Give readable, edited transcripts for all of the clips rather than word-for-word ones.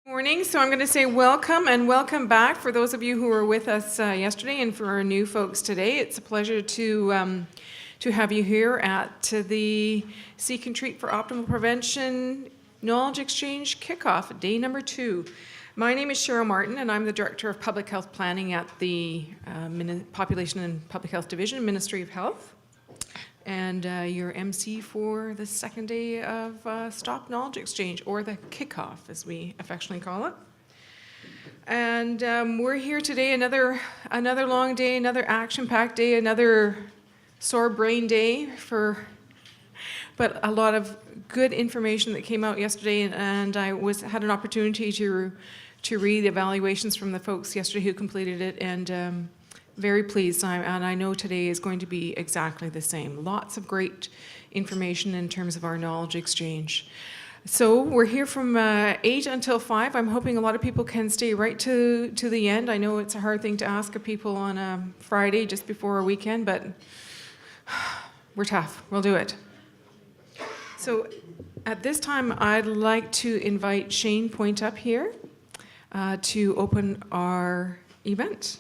Morning. So I'm going to say welcome and welcome back for those of you who were with us yesterday, and for our new folks today. It's a pleasure to have you here at the Seek and Treat for Optimal Prevention Knowledge Exchange Kickoff, day number 2. My name is Cheryl Martin, and I'm the Director of Public Health Planning at the Population and Public Health Division, Ministry of Health, and your MC for the second day of Stop Knowledge Exchange, or the Kickoff, as we affectionately call it. And we're here today, another long day, another action-packed day, another sore brain day, but a lot of good information that came out yesterday, and I had an opportunity to read the evaluations from the folks yesterday who completed it, and very pleased, and I know today is going to be exactly the same. Lots of great information in terms of our knowledge exchange. So we're here from 8 until 5. I'm hoping a lot of people can stay right to the end. I know it's a hard thing to ask of people on a Friday just before a weekend, but we're tough. We'll do it. So at this time, I'd like to invite Shane Point up here to open our event.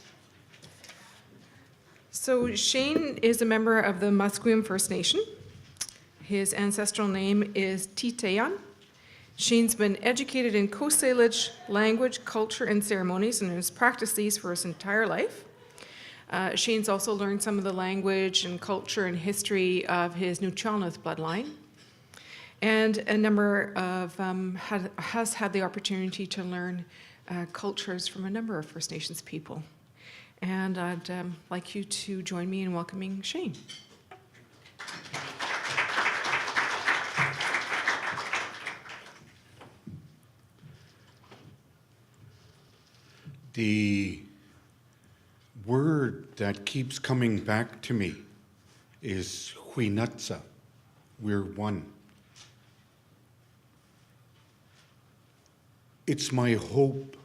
So Shane is a member of the Musqueam First Nation. His ancestral name is Titeyan. Shane's been educated in Coast Salish language, culture, and ceremonies, and has practiced these for his entire life. Shane's also learned some of the language and culture and history of his Nuu-chah-nulth bloodline, and a number of has had the opportunity to learn cultures from a number of First Nations people. And I'd like you to join me in welcoming Shane. The word that keeps coming back to me is huinatsa. We're one. It's my hope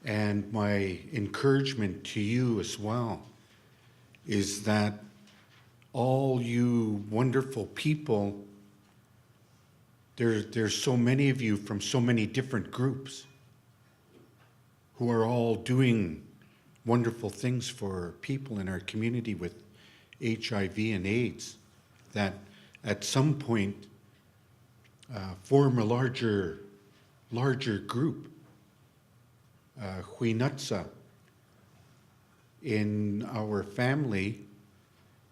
and my encouragement to you as well is that all you wonderful people, there's so many of you from so many different groups who are all doing wonderful things for people in our community with HIV and AIDS, that at some point form a larger group. Huinatsa in our family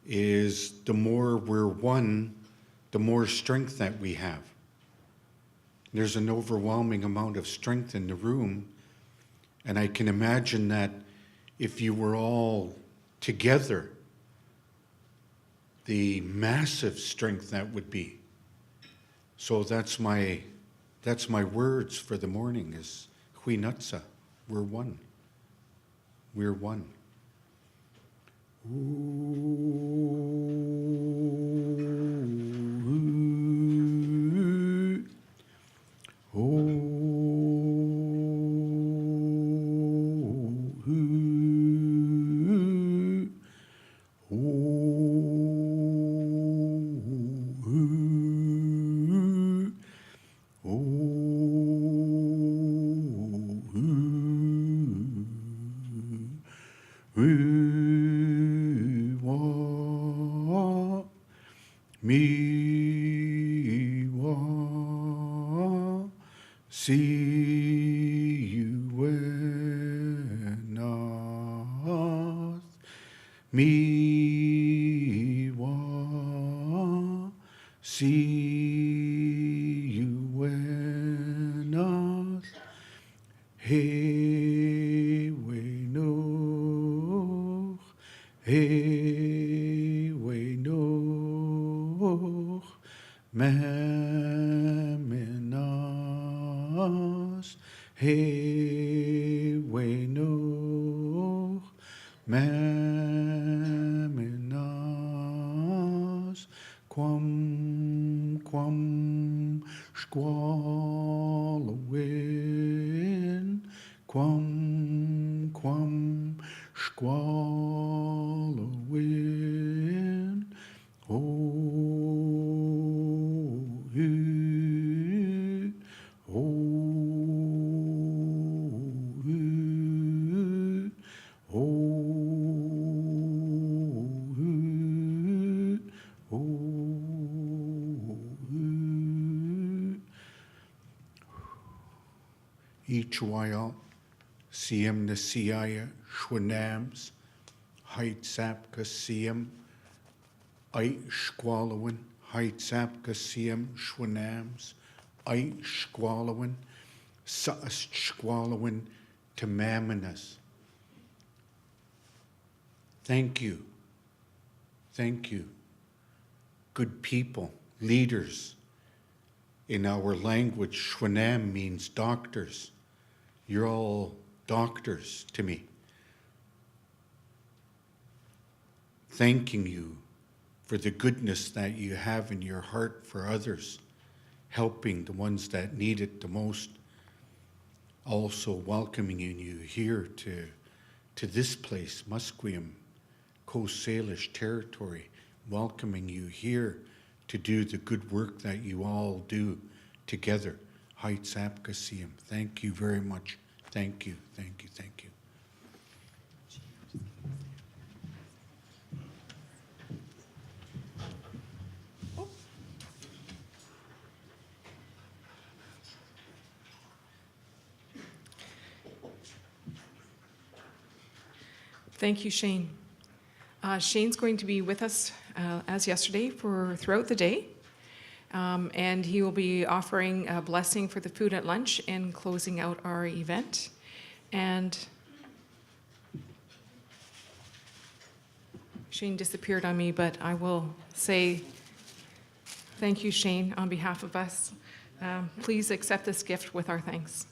is the more we're one, the more strength that we have. There's an overwhelming amount of strength in the room, and I can imagine that if you were all together, the massive strength that would be. So that's my words for the morning is huinatsa. We're one. We're one. Ichwayal, Siem Nasiaya, Schwanams, Heitsapka Siem, Ait Squalawin, Heitsapka Siem, Schwanams, Ait Squalawin, Saas Squalawin, Tamaminas. Thank you. Thank you. Good people, leaders. In our language, Shwanam means doctors. You're all doctors to me. Thanking you for the goodness that you have in your heart for others, helping the ones that need it the most. Also welcoming you here to this place, Musqueam, Coast Salish territory, welcoming you here to do the good work that you all do together. Heights Apkasium. Thank you very much. Thank you, thank you, thank you. Thank you, Shane. Shane's going to be with us as yesterday throughout the day, and he will be offering a blessing for the food at lunch and closing out our event. And Shane disappeared on me, but I will say thank you, Shane, on behalf of us. Please accept this gift with our thanks.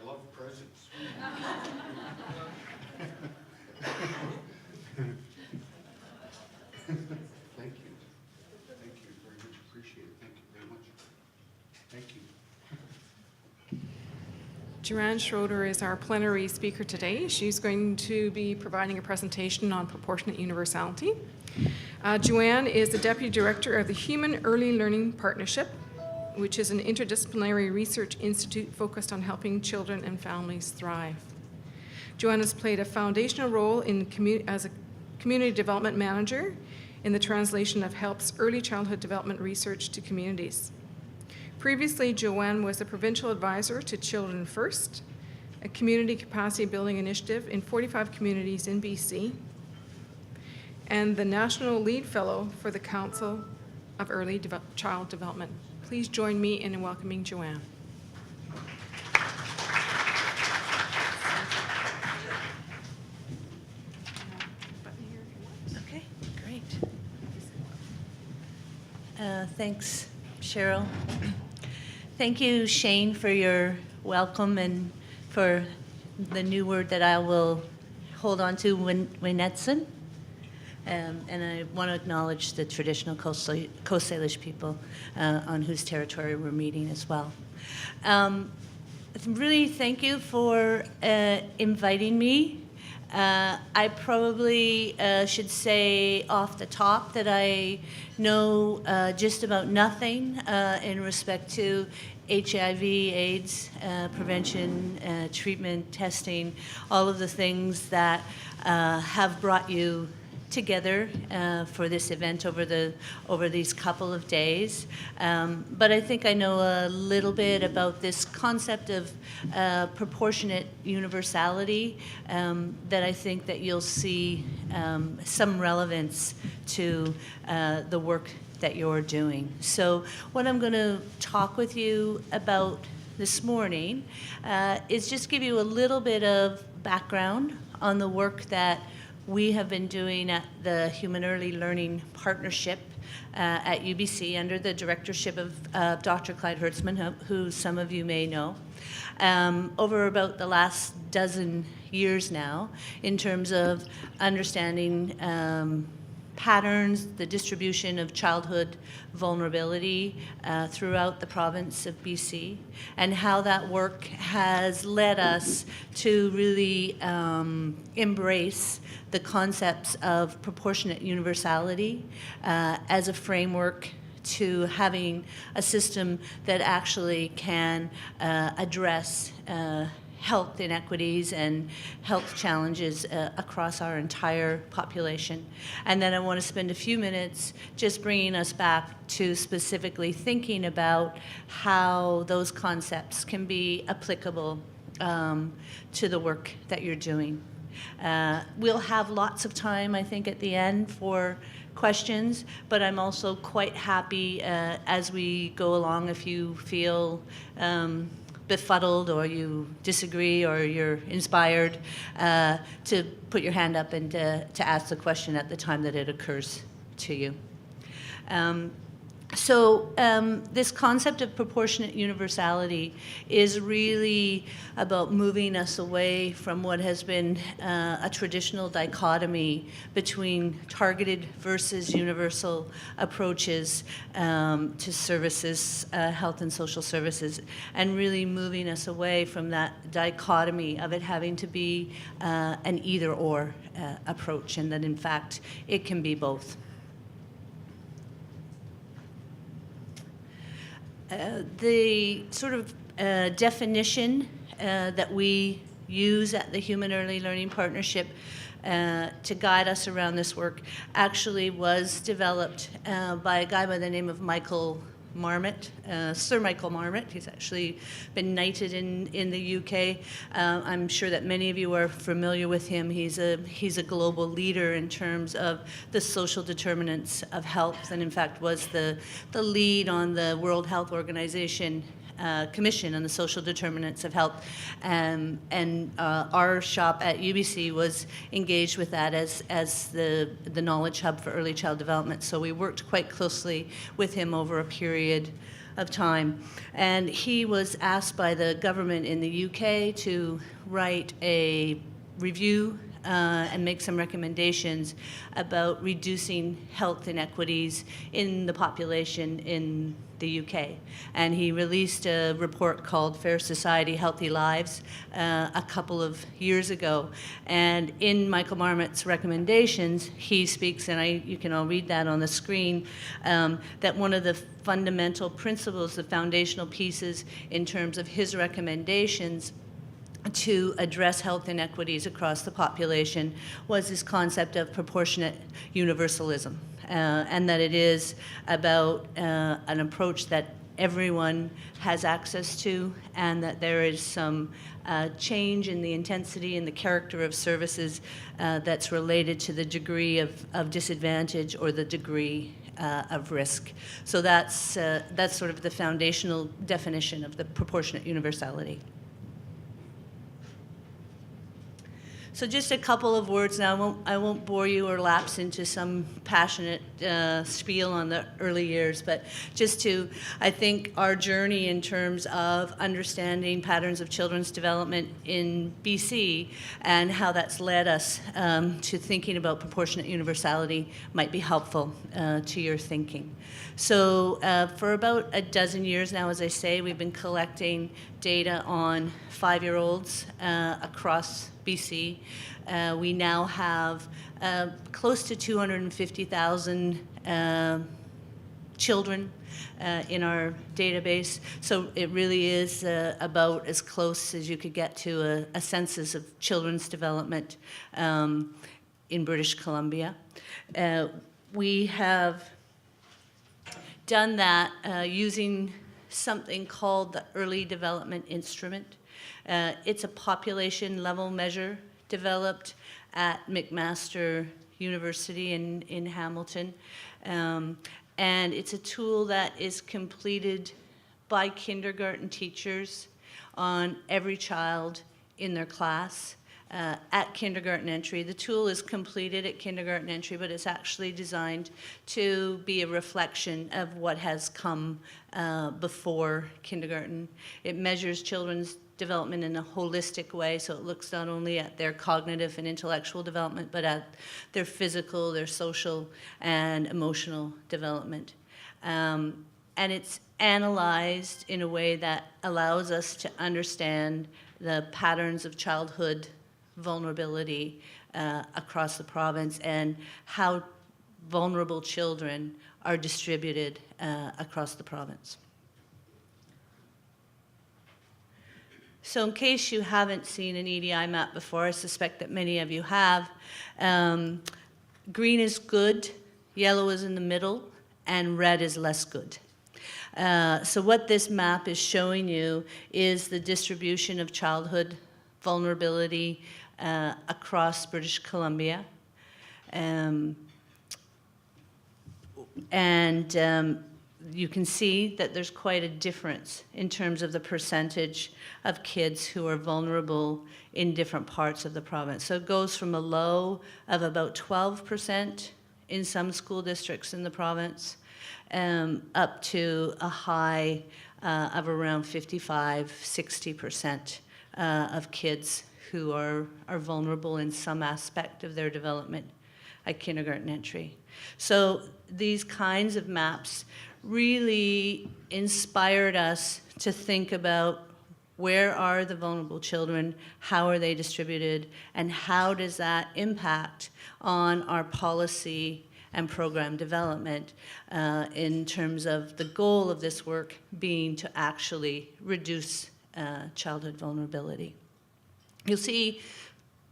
I love presents. Thank you. Thank you very much. Appreciate it. Thank you very much. Thank you. Joanne Schroeder is our plenary speaker today. She's going to be providing a presentation on proportionate universality. Joanne is the Deputy Director of the Human Early Learning Partnership, which is an interdisciplinary research institute focused on helping children and families thrive. Joanne has played a foundational role as a community development manager in the translation of HELP's early childhood development research to communities. Previously, Joanne was a provincial advisor to Children First, a community capacity building initiative in 45 communities in BC, and the National Lead Fellow for the Council of Early Child Development. Please join me in welcoming Joanne. Okay, great. Thanks, Cheryl. Thank you, Shane, for your welcome and for the new word that I will hold on to, Winetson. And I want to acknowledge the traditional Coast Salish people on whose territory we're meeting as well. Really, thank you for inviting me. I probably should say off the top that I know just about nothing in respect to HIV, AIDS, prevention, treatment, testing, all of the things that have brought you together for this event over these couple of days. But I think I know a little bit about this concept of proportionate universality that I think that you'll see some relevance to the work that you're doing. So what I'm going to talk with you about this morning is just give you a little bit of background on the work that we have been doing at the Human Early Learning Partnership at UBC under the directorship of Dr. Clyde Hertzman, who some of you may know, over about the last dozen years now in terms of understanding patterns, the distribution of childhood vulnerability throughout the province of BC, and how that work has led us to really embrace the concepts of proportionate universality as a framework to having a system that actually can address health inequities and health challenges across our entire population. And then I want to spend a few minutes just bringing us back to specifically thinking about how those concepts can be applicable to the work that you're doing. We'll have lots of time, I think, at the end for questions, but I'm also quite happy as we go along if you feel befuddled or you disagree or you're inspired to put your hand up and to ask the question at the time that it occurs to you. So this concept of proportionate universality is really about moving us away from what has been a traditional dichotomy between targeted versus universal approaches to services, health and social services, and really moving us away from that dichotomy of it having to be an either-or approach, and that in fact it can be both. The sort of definition that we use at the Human Early Learning Partnership to guide us around this work actually was developed by a guy by the name of Michael Marmot, Sir Michael Marmot. He's actually been knighted in the UK. I'm sure that many of you are familiar with him. He's a global leader in terms of the social determinants of health, and in fact was the lead on the World Health Organization Commission on the Social Determinants of Health, and our shop at UBC was engaged with that as the knowledge hub for early child development. So we worked quite closely with him over a period of time. And he was asked by the government in the UK to write a review and make some recommendations about reducing health inequities in the population in the UK. And he released a report called Fair Society, Healthy Lives a couple of years ago. And in Michael Marmot's recommendations, he speaks, and you can all read that on the screen, that one of the fundamental principles, the foundational pieces in terms of his recommendations to address health inequities across the population was this concept of proportionate universalism, and that it is about an approach that everyone has access to, and that there is some change in the intensity and the character of services that's related to the degree of disadvantage or the degree of risk. So that's sort of the foundational definition of the proportionate universality. So just a couple of words now. I won't bore you or lapse into some passionate spiel on the early years, but just I think our journey in terms of understanding patterns of children's development in BC and how that's led us to thinking about proportionate universality might be helpful to your thinking. So for about a dozen years now, as I say, we've been collecting data on 5-year-olds across BC. We now have close to 250,000 children in our database. So it really is about as close as you could get to a census of children's development in British Columbia. We have done that using something called the Early Development Instrument. It's a population level measure developed at McMaster University in Hamilton. And it's a tool that is completed by kindergarten teachers on every child in their class at kindergarten entry. The tool is completed at kindergarten entry, but it's actually designed to be a reflection of what has come before kindergarten. It measures children's development in a holistic way, so it looks not only at their cognitive and intellectual development, but at their physical, their social, and emotional development. And it's analyzed in a way that allows us to understand the patterns of childhood vulnerability across the province and how vulnerable children are distributed across the province. So in case you haven't seen an EDI map before, I suspect that many of you have, green is good, yellow is in the middle, and red is less good. So what this map is showing you is the distribution of childhood vulnerability across British Columbia. You can see that there's quite a difference in terms of the percentage of kids who are vulnerable in different parts of the province. So it goes from a low of about 12% in some school districts in the province up to a high of around 55–60% of kids who are vulnerable in some aspect of their development at kindergarten entry. So these kinds of maps really inspired us to think about where are the vulnerable children, how are they distributed, and how does that impact on our policy and program development in terms of the goal of this work being to actually reduce childhood vulnerability. You'll see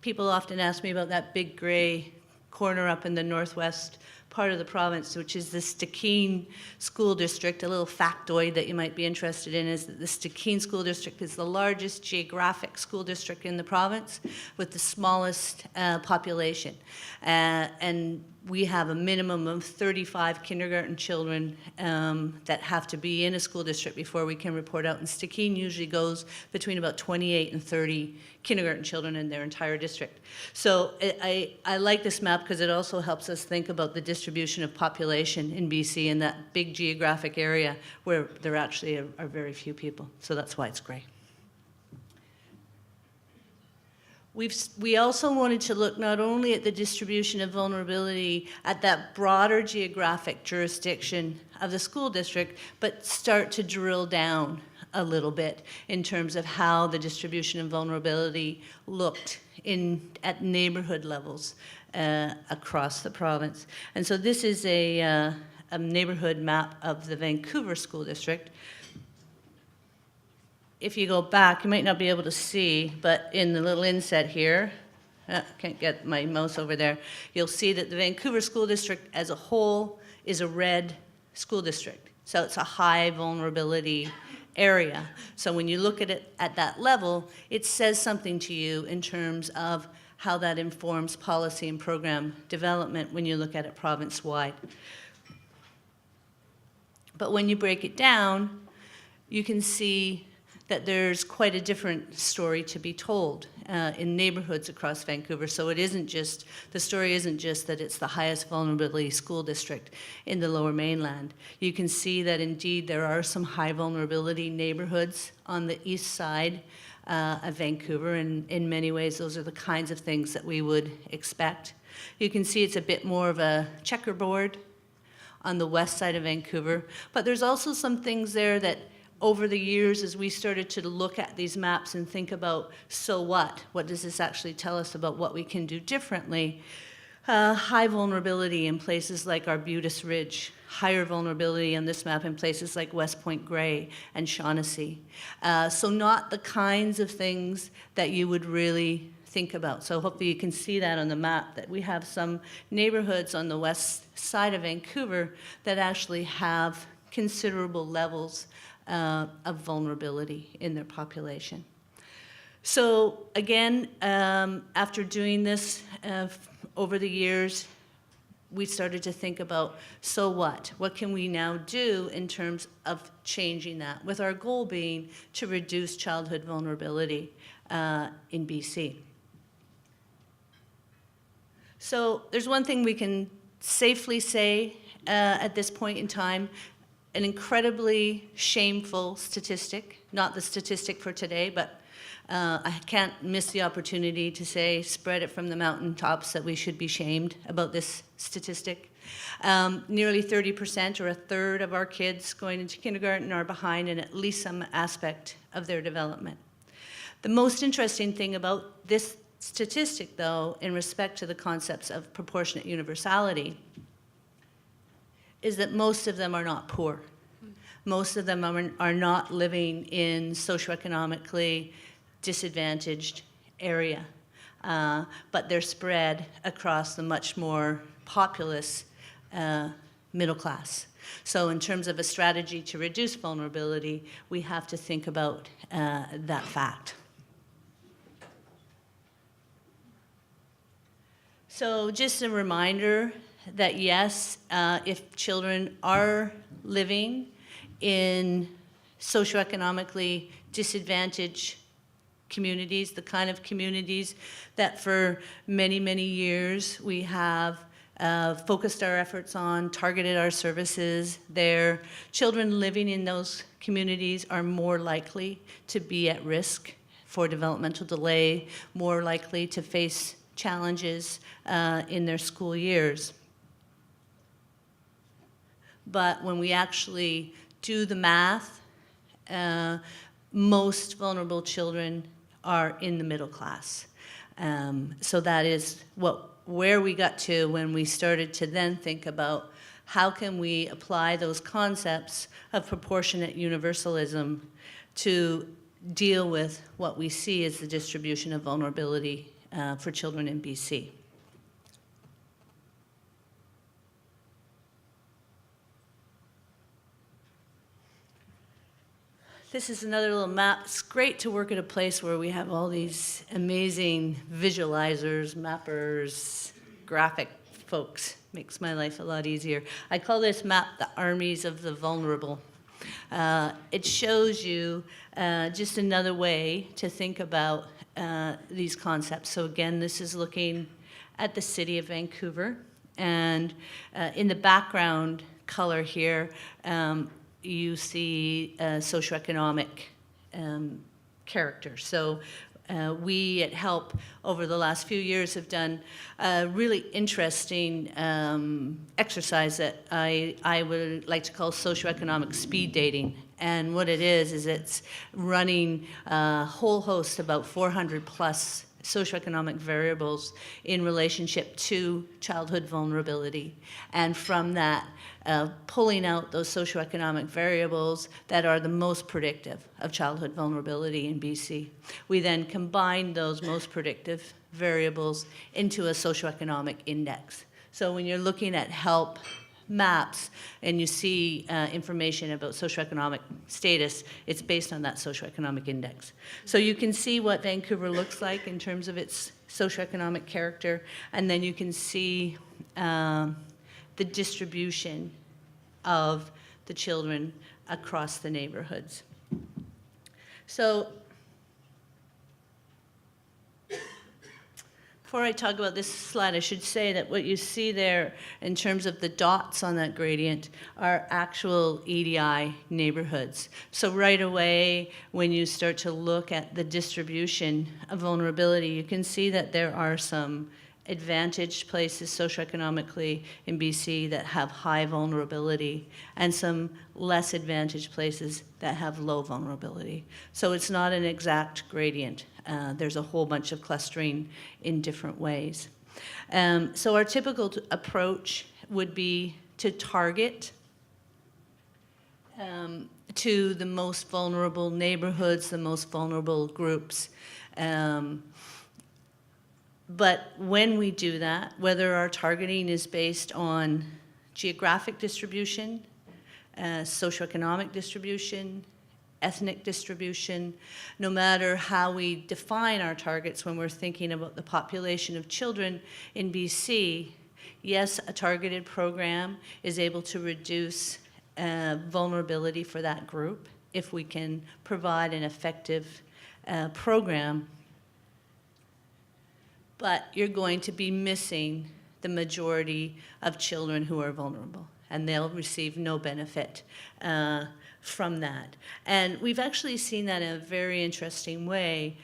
people often ask me about that big gray corner up in the northwest part of the province, which is the Stikine School District. A little factoid that you might be interested in is that the Stikine School District is the largest geographic school district in the province with the smallest population. And we have a minimum of 35 kindergarten children that have to be in a school district before we can report out. And Stikine usually goes between about 28 and 30 kindergarten children in their entire district. So I like this map because it also helps us think about the distribution of population in BC in that big geographic area where there actually are very few people. So that's why it's great. We also wanted to look not only at the distribution of vulnerability at that broader geographic jurisdiction of the school district, but start to drill down a little bit in terms of how the distribution of vulnerability looked at neighborhood levels across the province. And so this is a neighborhood map of the Vancouver School District. If you go back, you might not be able to see, but in the little inset here, can't get my mouse over there, you'll see that the Vancouver School District as a whole is a red school district. So it's a high vulnerability area. So when you look at it at that level, it says something to you in terms of how that informs policy and program development when you look at it province-wide. But when you break it down, you can see that there's quite a different story to be told in neighborhoods across Vancouver. So it isn't just, the story isn't just that it's the highest vulnerability school district in the Lower Mainland. You can see that indeed there are some high vulnerability neighborhoods on the east side of Vancouver, and in many ways those are the kinds of things that we would expect. You can see it's a bit more of a checkerboard on the west side of Vancouver, but there's also some things there that over the years, as we started to look at these maps and think about, so what? What does this actually tell us about what we can do differently? High vulnerability in places like Arbutus Ridge, higher vulnerability on this map in places like West Point Grey and Shaughnessy. So not the kinds of things that you would really think about. So hopefully you can see that on the map, that we have some neighborhoods on the west side of Vancouver that actually have considerable levels of vulnerability in their population. So again, after doing this over the years, we started to think about, so what? What can we now do in terms of changing that, with our goal being to reduce childhood vulnerability in BC. So there's one thing we can safely say at this point in time, an incredibly shameful statistic, not the statistic for today, but I can't miss the opportunity to say, spread it from the mountaintops, that we should be shamed about this statistic. Nearly 30% or a third of our kids going into kindergarten are behind in at least some aspect of their development. The most interesting thing about this statistic, though, in respect to the concepts of proportionate universality, is that most of them are not poor. Most of them are not living in socioeconomically disadvantaged area, but they're spread across the much more populous middle class. So in terms of a strategy to reduce vulnerability, we have to think about that fact. So just a reminder that yes, if children are living in socioeconomically disadvantaged communities, the kind of communities that for many, many years we have focused our efforts on, targeted our services there. Children living in those communities are more likely to be at risk for developmental delay, more likely to face challenges in their school years. But when we actually do the math, most vulnerable children are in the middle class. So that is where we got to when we started to then think about how can we apply those concepts of proportionate universalism to deal with what we see as the distribution of vulnerability for children in BC. This is another little map. It's great to work at a place where we have all these amazing visualizers, mappers, graphic folks. Makes my life a lot easier. I call this map the armies of the vulnerable. It shows you just another way to think about these concepts. So again, this is looking at the city of Vancouver. And in the background color here, you see socioeconomic character. So we at HELP over the last few years have done a really interesting exercise that I would like to call socioeconomic speed dating. And what it is it's running a whole host, about 400 plus socioeconomic variables in relationship to childhood vulnerability. And from that, pulling out those socioeconomic variables that are the most predictive of childhood vulnerability in BC. We then combine those most predictive variables into a socioeconomic index. So when you're looking at HELP maps and you see information about socioeconomic status, it's based on that socioeconomic index. So you can see what Vancouver looks like in terms of its socioeconomic character, and then you can see the distribution of the children across the neighborhoods. So before I talk about this slide, I should say that what you see there in terms of the dots on that gradient are actual EDI neighborhoods. So right away, when you start to look at the distribution of vulnerability, you can see that there are some advantaged places socioeconomically in BC that have high vulnerability, and some less advantaged places that have low vulnerability. So it's not an exact gradient. There's a whole bunch of clustering in different ways. So our typical approach would be to target to the most vulnerable neighborhoods, the most vulnerable groups. But when we do that, whether our targeting is based on geographic distribution, socioeconomic distribution, ethnic distribution, no matter how we define our targets when we're thinking about the population of children in BC, yes, a targeted program is able to reduce vulnerability for that group if we can provide an effective program. But you're going to be missing the majority of children who are vulnerable, and they'll receive no benefit from that. And we've actually seen that in a very interesting way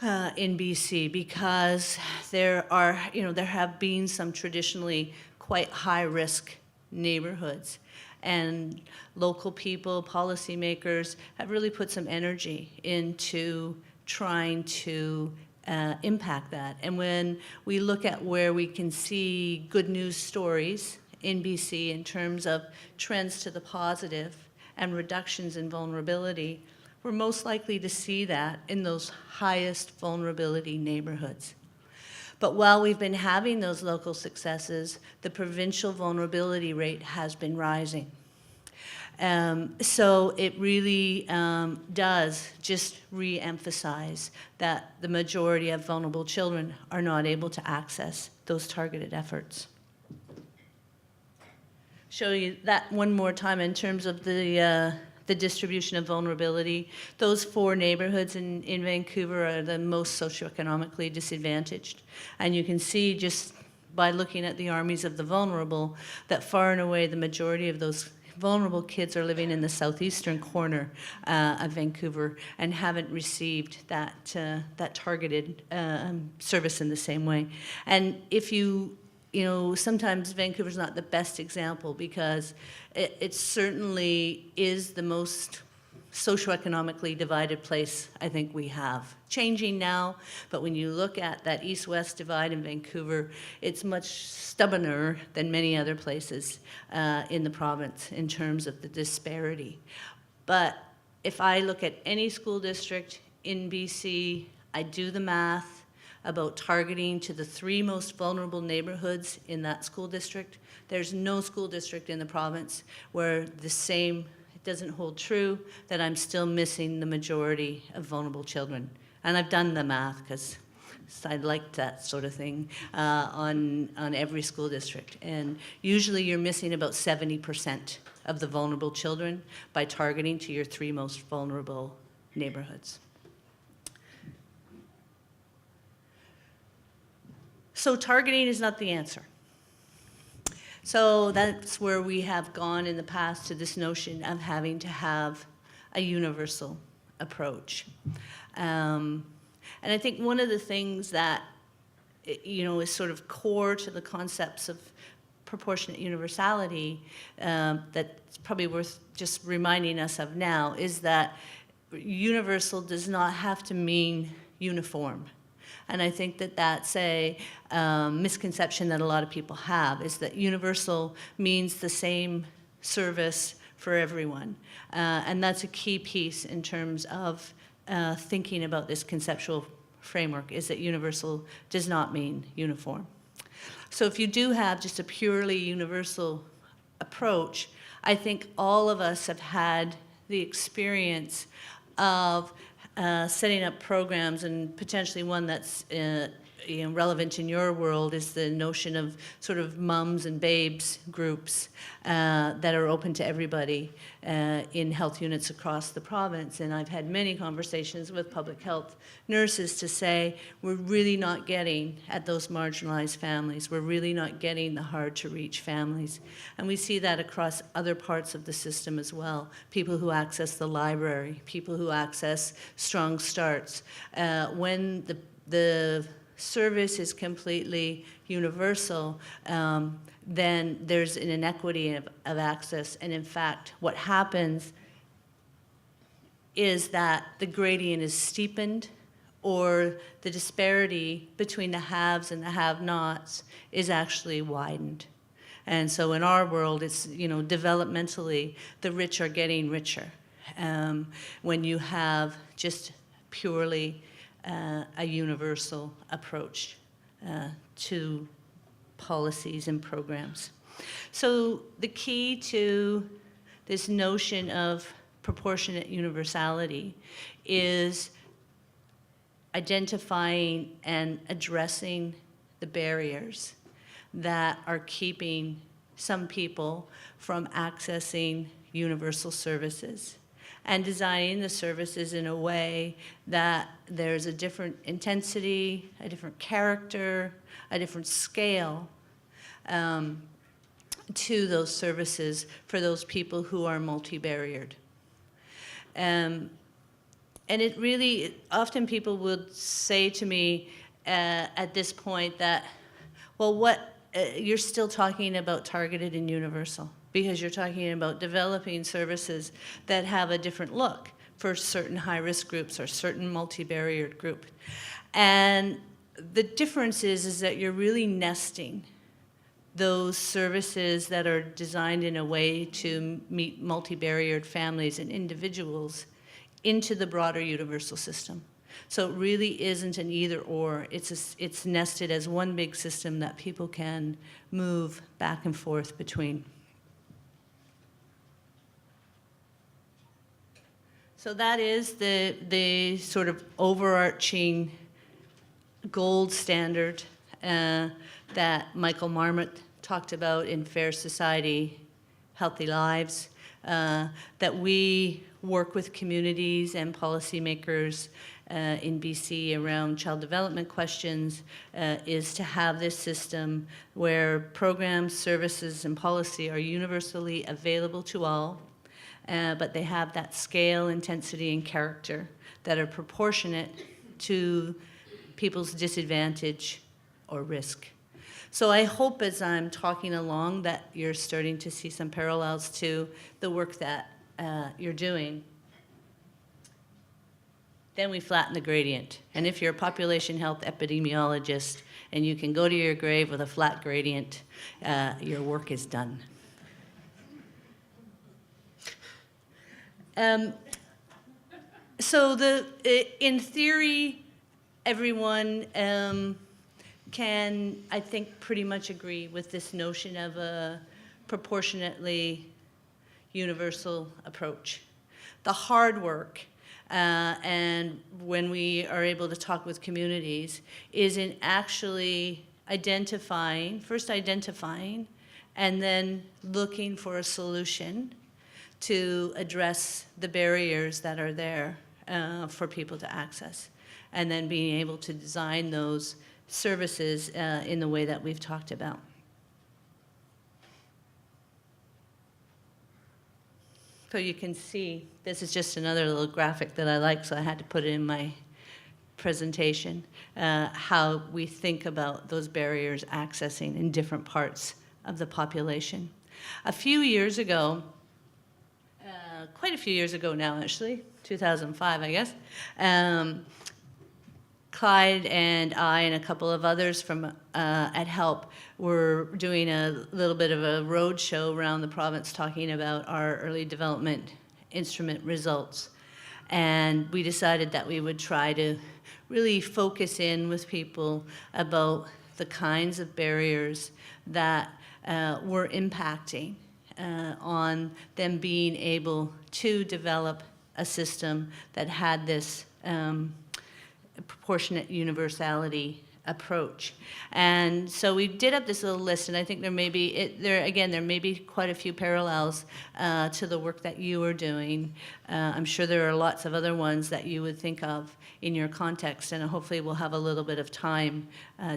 in BC, because there have been some traditionally quite high-risk neighborhoods, and local people, policymakers, have really put some energy into trying to impact that. And when we look at where we can see good news stories in BC in terms of trends to the positive and reductions in vulnerability, we're most likely to see that in those highest vulnerability neighborhoods. But while we've been having those local successes, the provincial vulnerability rate has been rising. So it really does just re-emphasize that the majority of vulnerable children are not able to access those targeted efforts. Show you that one more time in terms of the distribution of vulnerability. Those 4 neighborhoods in Vancouver are the most socioeconomically disadvantaged. And you can see just by looking at the armies of the vulnerable that far and away the majority of those vulnerable kids are living in the southeastern corner of Vancouver and haven't received that targeted service in the same way. And if you know, sometimes Vancouver's not the best example because it certainly is the most socioeconomically divided place I think we have. Changing now, but when you look at that east-west divide in Vancouver, it's much stubborner than many other places in the province in terms of the disparity. But if I look at any school district in BC, I do the math about targeting to the 3 most vulnerable neighborhoods in that school district. There's no school district in the province where the same, it doesn't hold true, that I'm still missing the majority of vulnerable children. And I've done the math because I like that sort of thing on every school district. And usually you're missing about 70% of the vulnerable children by targeting to your 3 most vulnerable neighborhoods. So targeting is not the answer. So that's where we have gone in the past to this notion of having to have a universal approach. And I think one of the things that, you know, is sort of core to the concepts of proportionate universality that's probably worth just reminding us of now is that universal does not have to mean uniform. And I think that that's a misconception that a lot of people have, is that universal means the same service for everyone. And that's a key piece in terms of thinking about this conceptual framework, is that universal does not mean uniform. So if you do have just a purely universal approach, I think all of us have had the experience of setting up programs, and potentially one that's relevant in your world is the notion of sort of mums and babes groups that are open to everybody in health units across the province. And I've had many conversations with public health nurses to say, we're really not getting at those marginalized families. We're really not getting the hard to reach families. And we see that across other parts of the system as well. People who access the library, people who access Strong Starts. When the service is completely universal, then there's an inequity of access. And in fact, what happens is that the gradient is steepened, or the disparity between the haves and the have-nots is actually widened. And so in our world, it's, you know, developmentally, the rich are getting richer when you have just purely a universal approach to policies and programs. So the key to this notion of proportionate universality is identifying and addressing the barriers that are keeping some people from accessing universal services, and designing the services in a way that there's a different intensity, a different character, a different scale to those services for those people who are multi-barriered. And it really, often people would say to me at this point that, well, you're still talking about targeted and universal, because you're talking about developing services that have a different look for certain high-risk groups or certain multi-barriered group. And the difference is that you're really nesting those services that are designed in a way to meet multi-barriered families and individuals into the broader universal system. So it really isn't an either or. It's nested as one big system that people can move back and forth between. So that is the sort of overarching gold standard that Michael Marmot talked about in Fair Society, Healthy Lives, that we work with communities and policymakers in BC around child development questions, is to have this system where programs, services, and policy are universally available to all, but they have that scale, intensity, and character that are proportionate to people's disadvantage or risk. So I hope as I'm talking along that you're starting to see some parallels to the work that you're doing. Then we flatten the gradient. And if you're a population health epidemiologist and you can go to your grave with a flat gradient, your work is done. So in theory, everyone can, I think, pretty much agree with this notion of a proportionately universal approach. The hard work, and when we are able to talk with communities, is in actually first identifying, and then looking for a solution to address the barriers that are there for people to access, and then being able to design those services in the way that we've talked about. So you can see, this is just another little graphic that I like, so I had to put it in my presentation, how we think about those barriers accessing in different parts of the population. A few years ago, quite a few years ago now actually, 2005 I guess, Clyde and I and a couple of others from at HELP were doing a little bit of a road show around the province talking about our early development instrument results. And we decided that we would try to really focus in with people about the kinds of barriers that were impacting on them being able to develop a system that had this proportionate universality approach. And so we did up this little list, and I think there may be, there may be quite a few parallels to the work that you are doing. I'm sure there are lots of other ones that you would think of in your context, and hopefully we'll have a little bit of time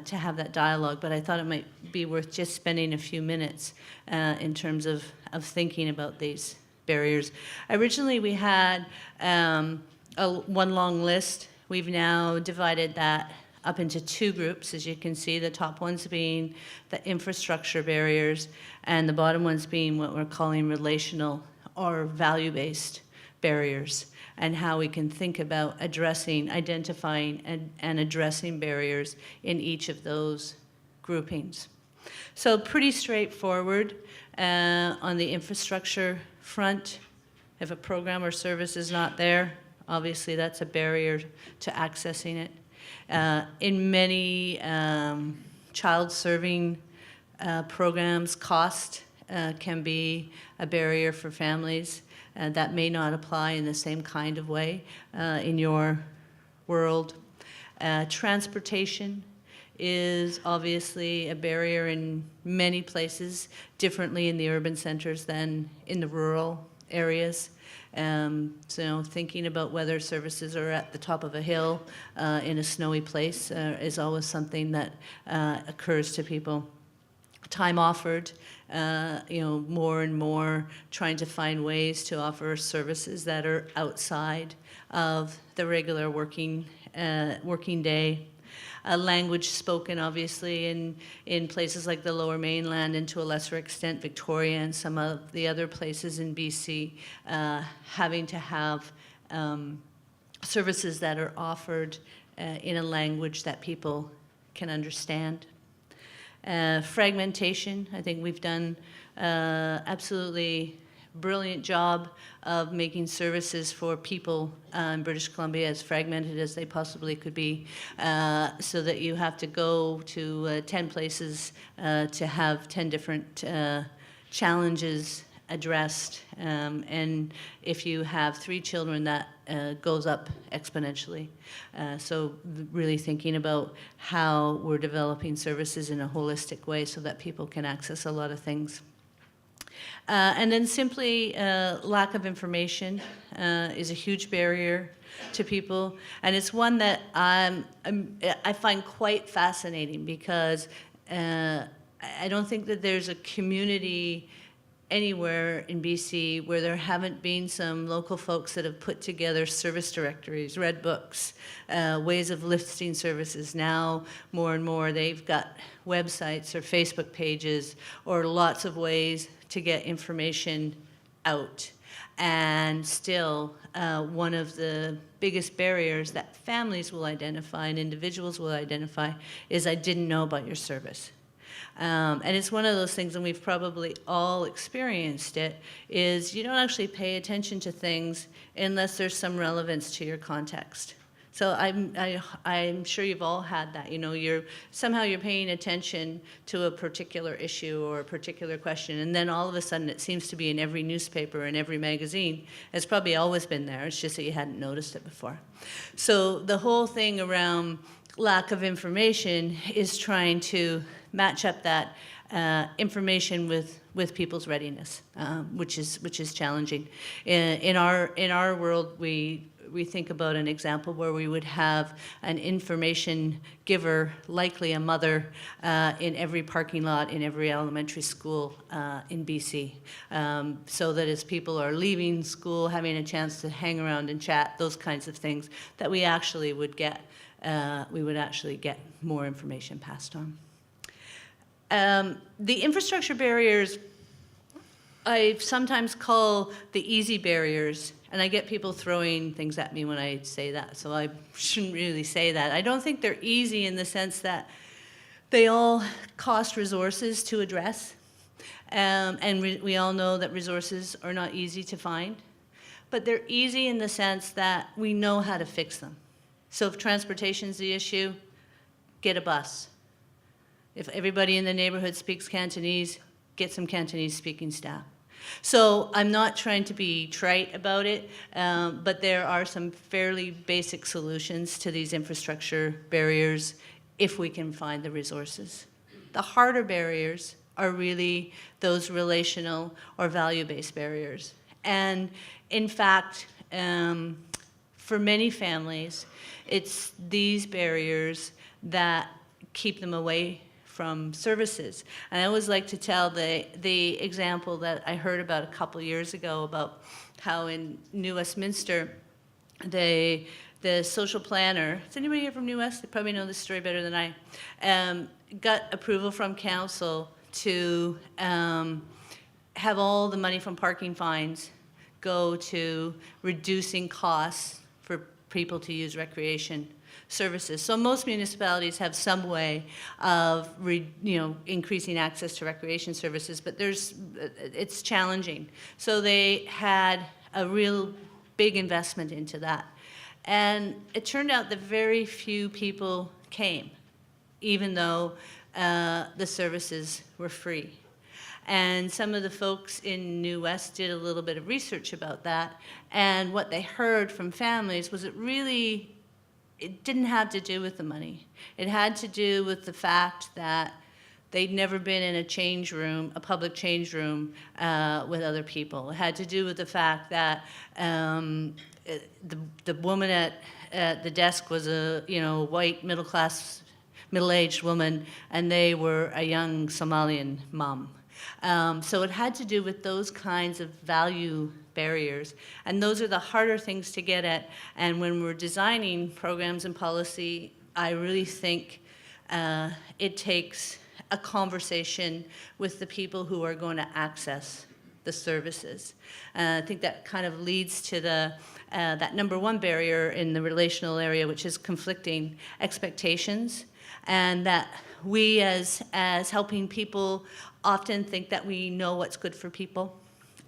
to have that dialogue, but I thought it might be worth just spending a few minutes in terms of thinking about these barriers. Originally we had one long list. We've now divided that up into two groups, as you can see, the top ones being the infrastructure barriers and the bottom ones being what we're calling relational or value-based barriers, and how we can think about identifying and addressing barriers in each of those groupings. So pretty straightforward on the infrastructure front. If a program or service is not there, obviously that's a barrier to accessing it. In many child-serving programs, cost can be a barrier for families. That may not apply in the same kind of way in your world. Transportation is obviously a barrier in many places, differently in the urban centers than in the rural areas. So thinking about whether services are at the top of a hill in a snowy place is always something that occurs to people. Time offered, more and more trying to find ways to offer services that are outside of the regular working day. Language spoken, obviously, in places like the Lower Mainland, and to a lesser extent Victoria and some of the other places in BC, having to have services that are offered in a language that people can understand. Fragmentation, I think we've done absolutely brilliant job of making services for people in British Columbia as fragmented as they possibly could be, so that you have to go to 10 places to have 10 different challenges addressed. And if you have 3 children, that goes up exponentially. So really thinking about how we're developing services in a holistic way so that people can access a lot of things. And then simply lack of information is a huge barrier to people. And it's one that I find quite fascinating, because I don't think that there's a community anywhere in BC where there haven't been some local folks that have put together service directories, red books, ways of listing services. Now, more and more, they've got websites or Facebook pages or lots of ways to get information out. And still, one of the biggest barriers that families will identify and individuals will identify is, I didn't know about your service. And it's one of those things, and we've probably all experienced it, is you don't actually pay attention to things unless there's some relevance to your context. So I'm sure you've all had that. You know, somehow you're paying attention to a particular issue or a particular question, and then all of a sudden it seems to be in every newspaper and every magazine. It's probably always been there. It's just that you hadn't noticed it before. So the whole thing around lack of information is trying to match up that information with people's readiness, which is challenging. In our world, we think about an example where we would have an information giver, likely a mother, in every parking lot in every elementary school in BC, so that as people are leaving school, having a chance to hang around and chat, those kinds of things, that we actually would get. We would actually get more information passed on. The infrastructure barriers, I sometimes call the easy barriers, and I get people throwing things at me when I say that, so I shouldn't really say that. I don't think they're easy in the sense that they all cost resources to address, and we all know that resources are not easy to find, but they're easy in the sense that we know how to fix them. So if transportation's the issue, get a bus. If everybody in the neighborhood speaks Cantonese, get some Cantonese-speaking staff. So I'm not trying to be trite about it, but there are some fairly basic solutions to these infrastructure barriers if we can find the resources. The harder barriers are really those relational or value-based barriers. And in fact, for many families, it's these barriers that keep them away from services. And I always like to tell the example that I heard about a couple years ago about how in New Westminster, the social planner, is anybody here from New West? They probably know this story better than I, got approval from council to have all the money from parking fines go to reducing costs for people to use recreation services. So most municipalities have some way of increasing access to recreation services, but it's challenging. So they had a real big investment into that. And it turned out that very few people came, even though the services were free. And some of the folks in New West did a little bit of research about that, and what they heard from families was it didn't have to do with the money. It had to do with the fact that they'd never been in a change room, a public change room, with other people. It had to do with the fact that the woman at the desk was a white middle-class, middle-aged woman, and they were a young Somalian mom. So it had to do with those kinds of value barriers, and those are the harder things to get at. And when we're designing programs and policy, I really think it takes a conversation with the people who are going to access the services. I think that kind of leads to that number one barrier in the relational area, which is conflicting expectations, and that we as helping people often think that we know what's good for people.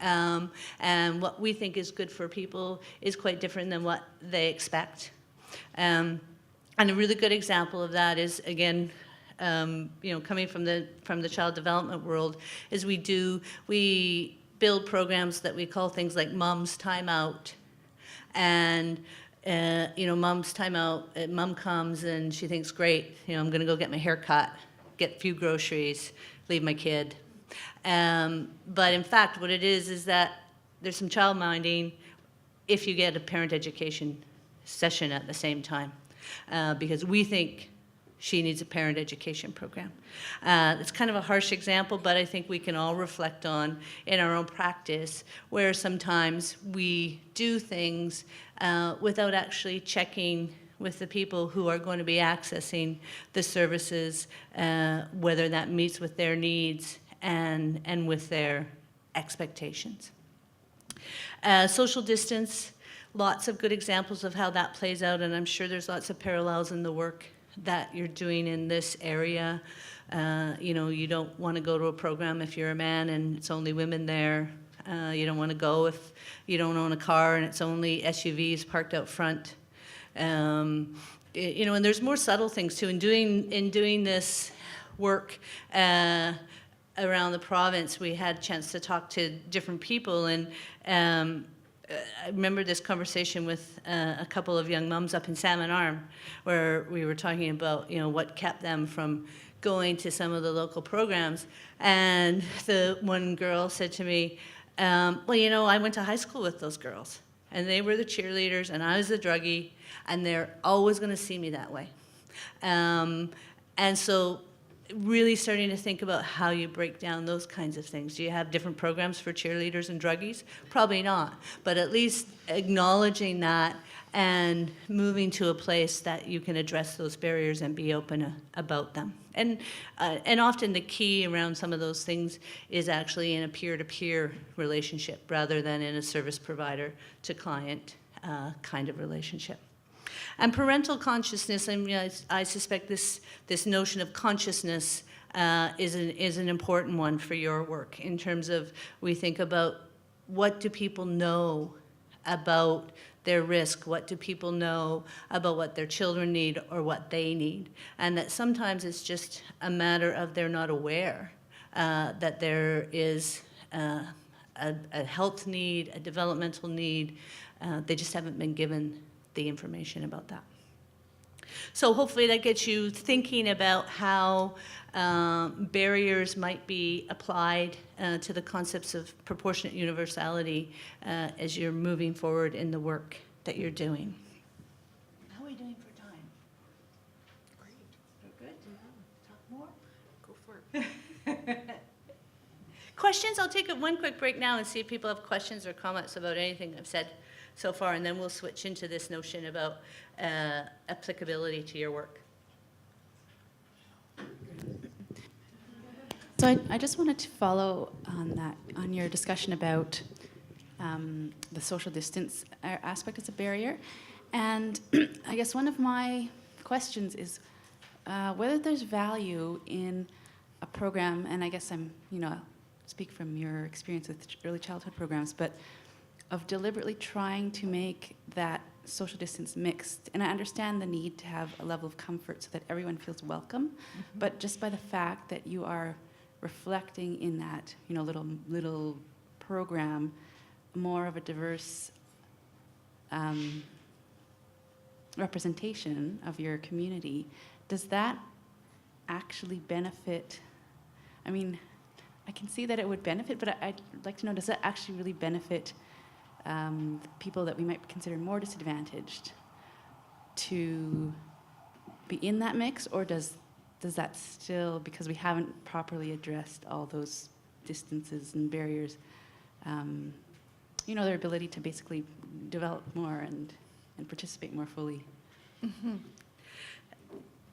And what we think is good for people is quite different than what they expect. And a really good example of that is, again, coming from the child development world, is we build programs that we call things like Mom's Time Out. And Mom's Time Out, Mom comes and she thinks, great, I'm going to go get my hair cut, get a few groceries, leave my kid. But in fact, what it is that there's some child minding if you get a parent education session at the same time, because we think she needs a parent education program. It's kind of a harsh example, but I think we can all reflect on in our own practice where sometimes we do things without actually checking with the people who are going to be accessing the services, whether that meets with their needs and with their expectations. Social distance, lots of good examples of how that plays out, and I'm sure there's lots of parallels in the work that you're doing in this area. You don't want to go to a program if you're a man and it's only women there. You don't want to go if you don't own a car and it's only SUVs parked out front. And there's more subtle things too. In doing this work around the province, we had a chance to talk to different people, and I remember this conversation with a couple of young mums up in Salmon Arm, where we were talking about, what kept them from going to some of the local programs. And the one girl said to me, I went to high school with those girls, and they were the cheerleaders, and I was the druggie, and they're always going to see me that way. And so really starting to think about how you break down those kinds of things. Do you have different programs for cheerleaders and druggies? Probably not, but at least acknowledging that and moving to a place that you can address those barriers and be open about them. And often the key around some of those things is actually in a peer-to-peer relationship rather than in a service provider to client kind of relationship. And parental consciousness, I suspect this notion of consciousness is an important one for your work in terms of we think about what do people know about their risk, what do people know about what their children need or what they need, and that sometimes it's just a matter of they're not aware that there is a health need, a developmental need. They just haven't been given the information about that. So hopefully that gets you thinking about how barriers might be applied to the concepts of proportionate universality as you're moving forward in the work that you're doing. How are we doing for time? Great. We're good? Talk more? Go for it. Questions? I'll take one quick break now and see if people have questions or comments about anything I've said so far, and then we'll switch into this notion about applicability to your work. So I just wanted to follow on that, on your discussion about the social distance aspect as a barrier. And I guess one of my questions is whether there's value in a program, and I guess speak from your experience with early childhood programs, but of deliberately trying to make that social distance mixed. And I understand the need to have a level of comfort so that everyone feels welcome, but just by the fact that you are reflecting in that, little program more of a diverse representation of your community, does that actually benefit? I mean, I can see that it would benefit, but I'd like to know, does that actually really benefit the people that we might consider more disadvantaged to be in that mix, or does that still, because we haven't properly addressed all those distances and barriers, their ability to basically develop more and participate more fully? Mm-hmm.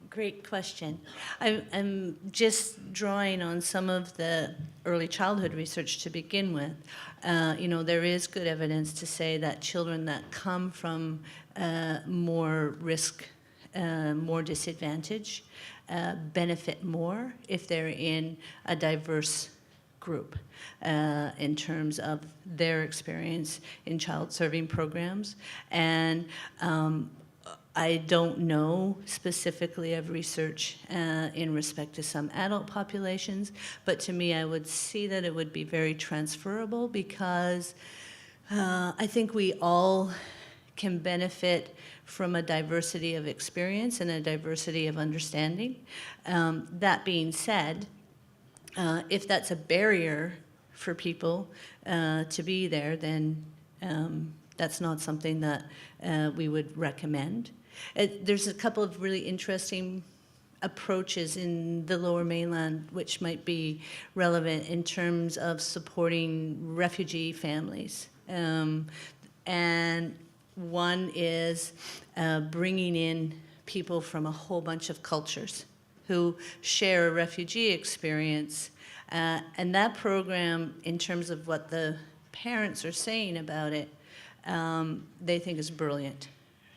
Great question. I'm just drawing on some of the early childhood research to begin with. There is good evidence to say that children that come from more risk, more disadvantage, benefit more if they're in a diverse group in terms of their experience in child serving programs. And I don't know specifically of research in respect to some adult populations, but to me I would see that it would be very transferable, because I think we all can benefit from a diversity of experience and a diversity of understanding. That being said, if that's a barrier for people to be there, then that's not something that we would recommend. There's a couple of really interesting approaches in the Lower Mainland which might be relevant in terms of supporting refugee families. And one is bringing in people from a whole bunch of cultures who share a refugee experience. And that program, in terms of what the parents are saying about it, they think is brilliant.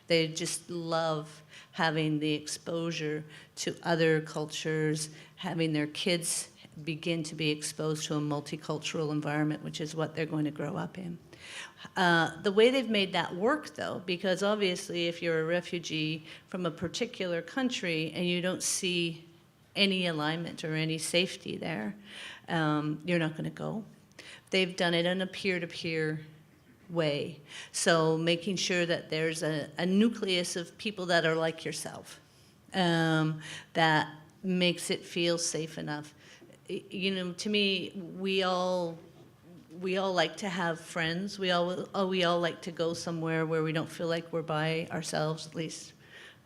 They just love having the exposure to other cultures, having their kids begin to be exposed to a multicultural environment, which is what they're going to grow up in. The way they've made that work, though, because obviously if you're a refugee from a particular country and you don't see any alignment or any safety there, you're not going to go. They've done it in a peer-to-peer way. So making sure that there's a nucleus of people that are like yourself, that makes it feel safe enough. You know, to me, we all like to have friends. We all like to go somewhere where we don't feel like we're by ourselves. At least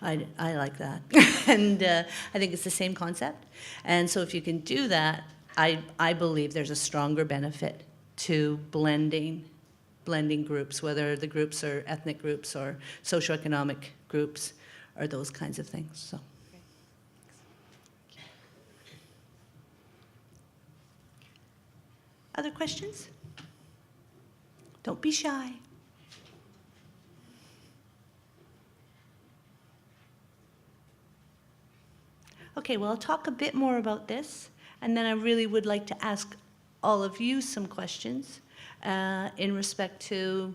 I like that. And I think it's the same concept. And so if you can do that, I believe there's a stronger benefit to blending groups, whether the groups are ethnic groups or socioeconomic groups or those kinds of things. So. Other questions? Don't be shy. Okay, well, I'll talk a bit more about this, and then I really would like to ask all of you some questions in respect to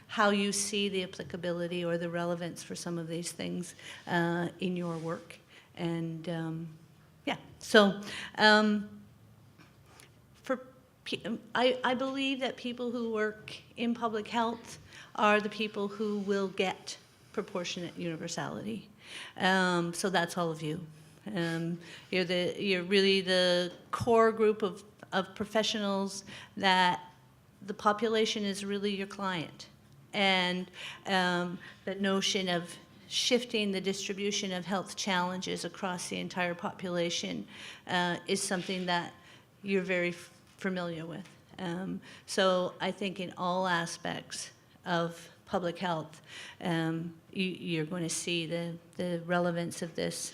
how you see the applicability or the relevance for some of these things in your work. And yeah, so I believe that people who work in public health are the people who will get proportionate universality. So that's all of you. You're really the core group of professionals that the population is really your client. And the notion of shifting the distribution of health challenges across the entire population is something that you're very familiar with. So I think in all aspects of public health, you're going to see the relevance of this.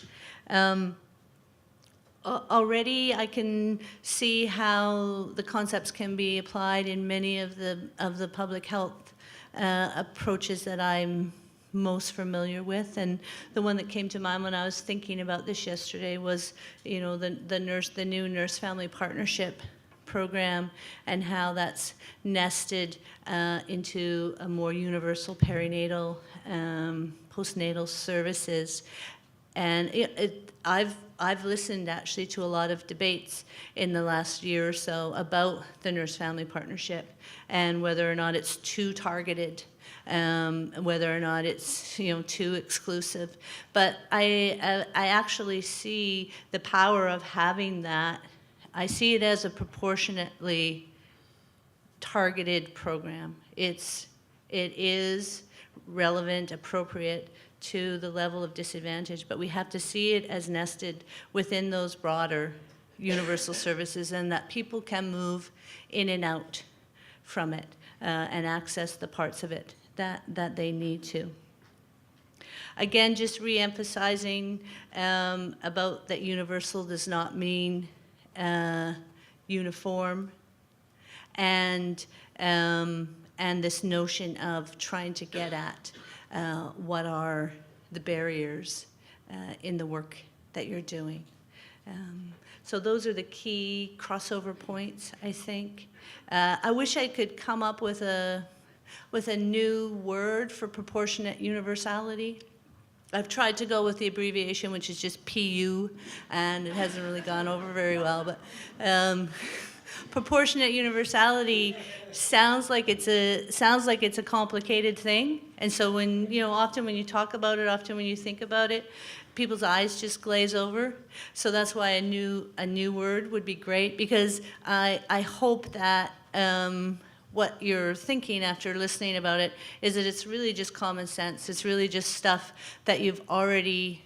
Already I can see how the concepts can be applied in many of the public health approaches that I'm most familiar with. And the one that came to mind when I was thinking about this yesterday was, you know, the new nurse-family partnership program, and how that's nested into a more universal perinatal, postnatal services. And I've listened actually to a lot of debates in the last year or so about the nurse-family partnership and whether or not it's too targeted, whether or not it's, you know, too exclusive. But I actually see the power of having that. I see it as a proportionately targeted program. It is relevant, appropriate to the level of disadvantage, but we have to see it as nested within those broader universal services, and that people can move in and out from it and access the parts of it that they need to. Again, just re-emphasizing about that universal does not mean uniform, and this notion of trying to get at what are the barriers in the work that you're doing. So those are the key crossover points, I think. I wish I could come up with a new word for proportionate universality. I've tried to go with the abbreviation, which is just PU, and it hasn't really gone over very well. But proportionate universality sounds like it's a complicated thing, and so often when you talk about it, often when you think about it, people's eyes just glaze over. So that's why a new word would be great, because I hope that what you're thinking after listening about it is that it's really just common sense. It's really just stuff that you've already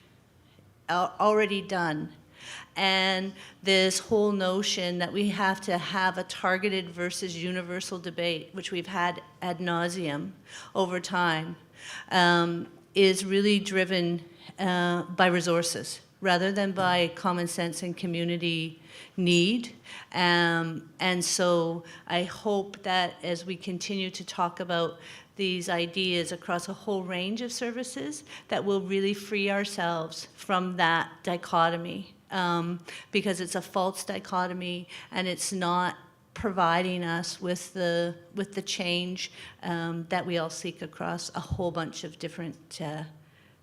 done. And this whole notion that we have to have a targeted versus universal debate, which we've had ad nauseum over time, is really driven by resources rather than by common sense and community need. And so I hope that as we continue to talk about these ideas across a whole range of services, that we'll really free ourselves from that dichotomy, because it's a false dichotomy and it's not providing us with the change that we all seek across a whole bunch of different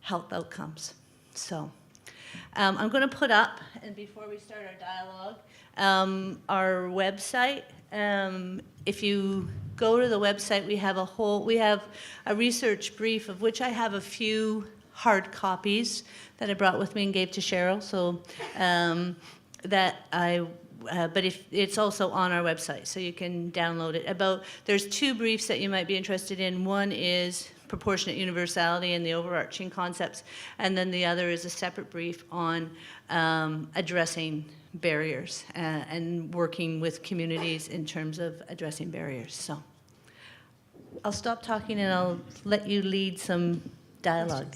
health outcomes. So I'm going to put up, and before we start our dialogue, our website. If you go to the website, we have a research brief, of which I have a few hard copies that I brought with me and gave to Cheryl. So but it's also on our website, so you can download it. There's two briefs that you might be interested in. One is proportionate universality and the overarching concepts, and then the other is a separate brief on addressing barriers and working with communities in terms of addressing barriers. So I'll stop talking and I'll let you lead some dialogue.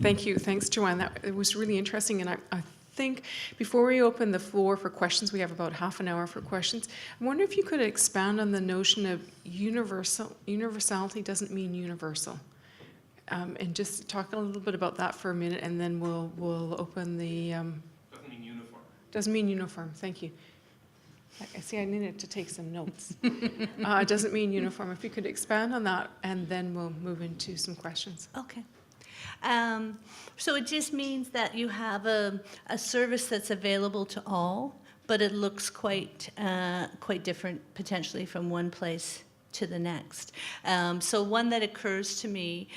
Thank you. Thanks, Joanne. It was really interesting, and I think before we open the floor for questions, we have about half an hour for questions. I wonder if you could expand on the notion of universality doesn't mean universal. And just talk a little bit about that for a minute, and then we'll open the... Doesn't mean uniform. Doesn't mean uniform. Thank you. I see I needed to take some notes. It doesn't mean uniform. If you could expand on that, and then we'll move into some questions. Okay. So it just means that you have a service that's available to all, but it looks quite different potentially from one place to the next. So one that occurs to me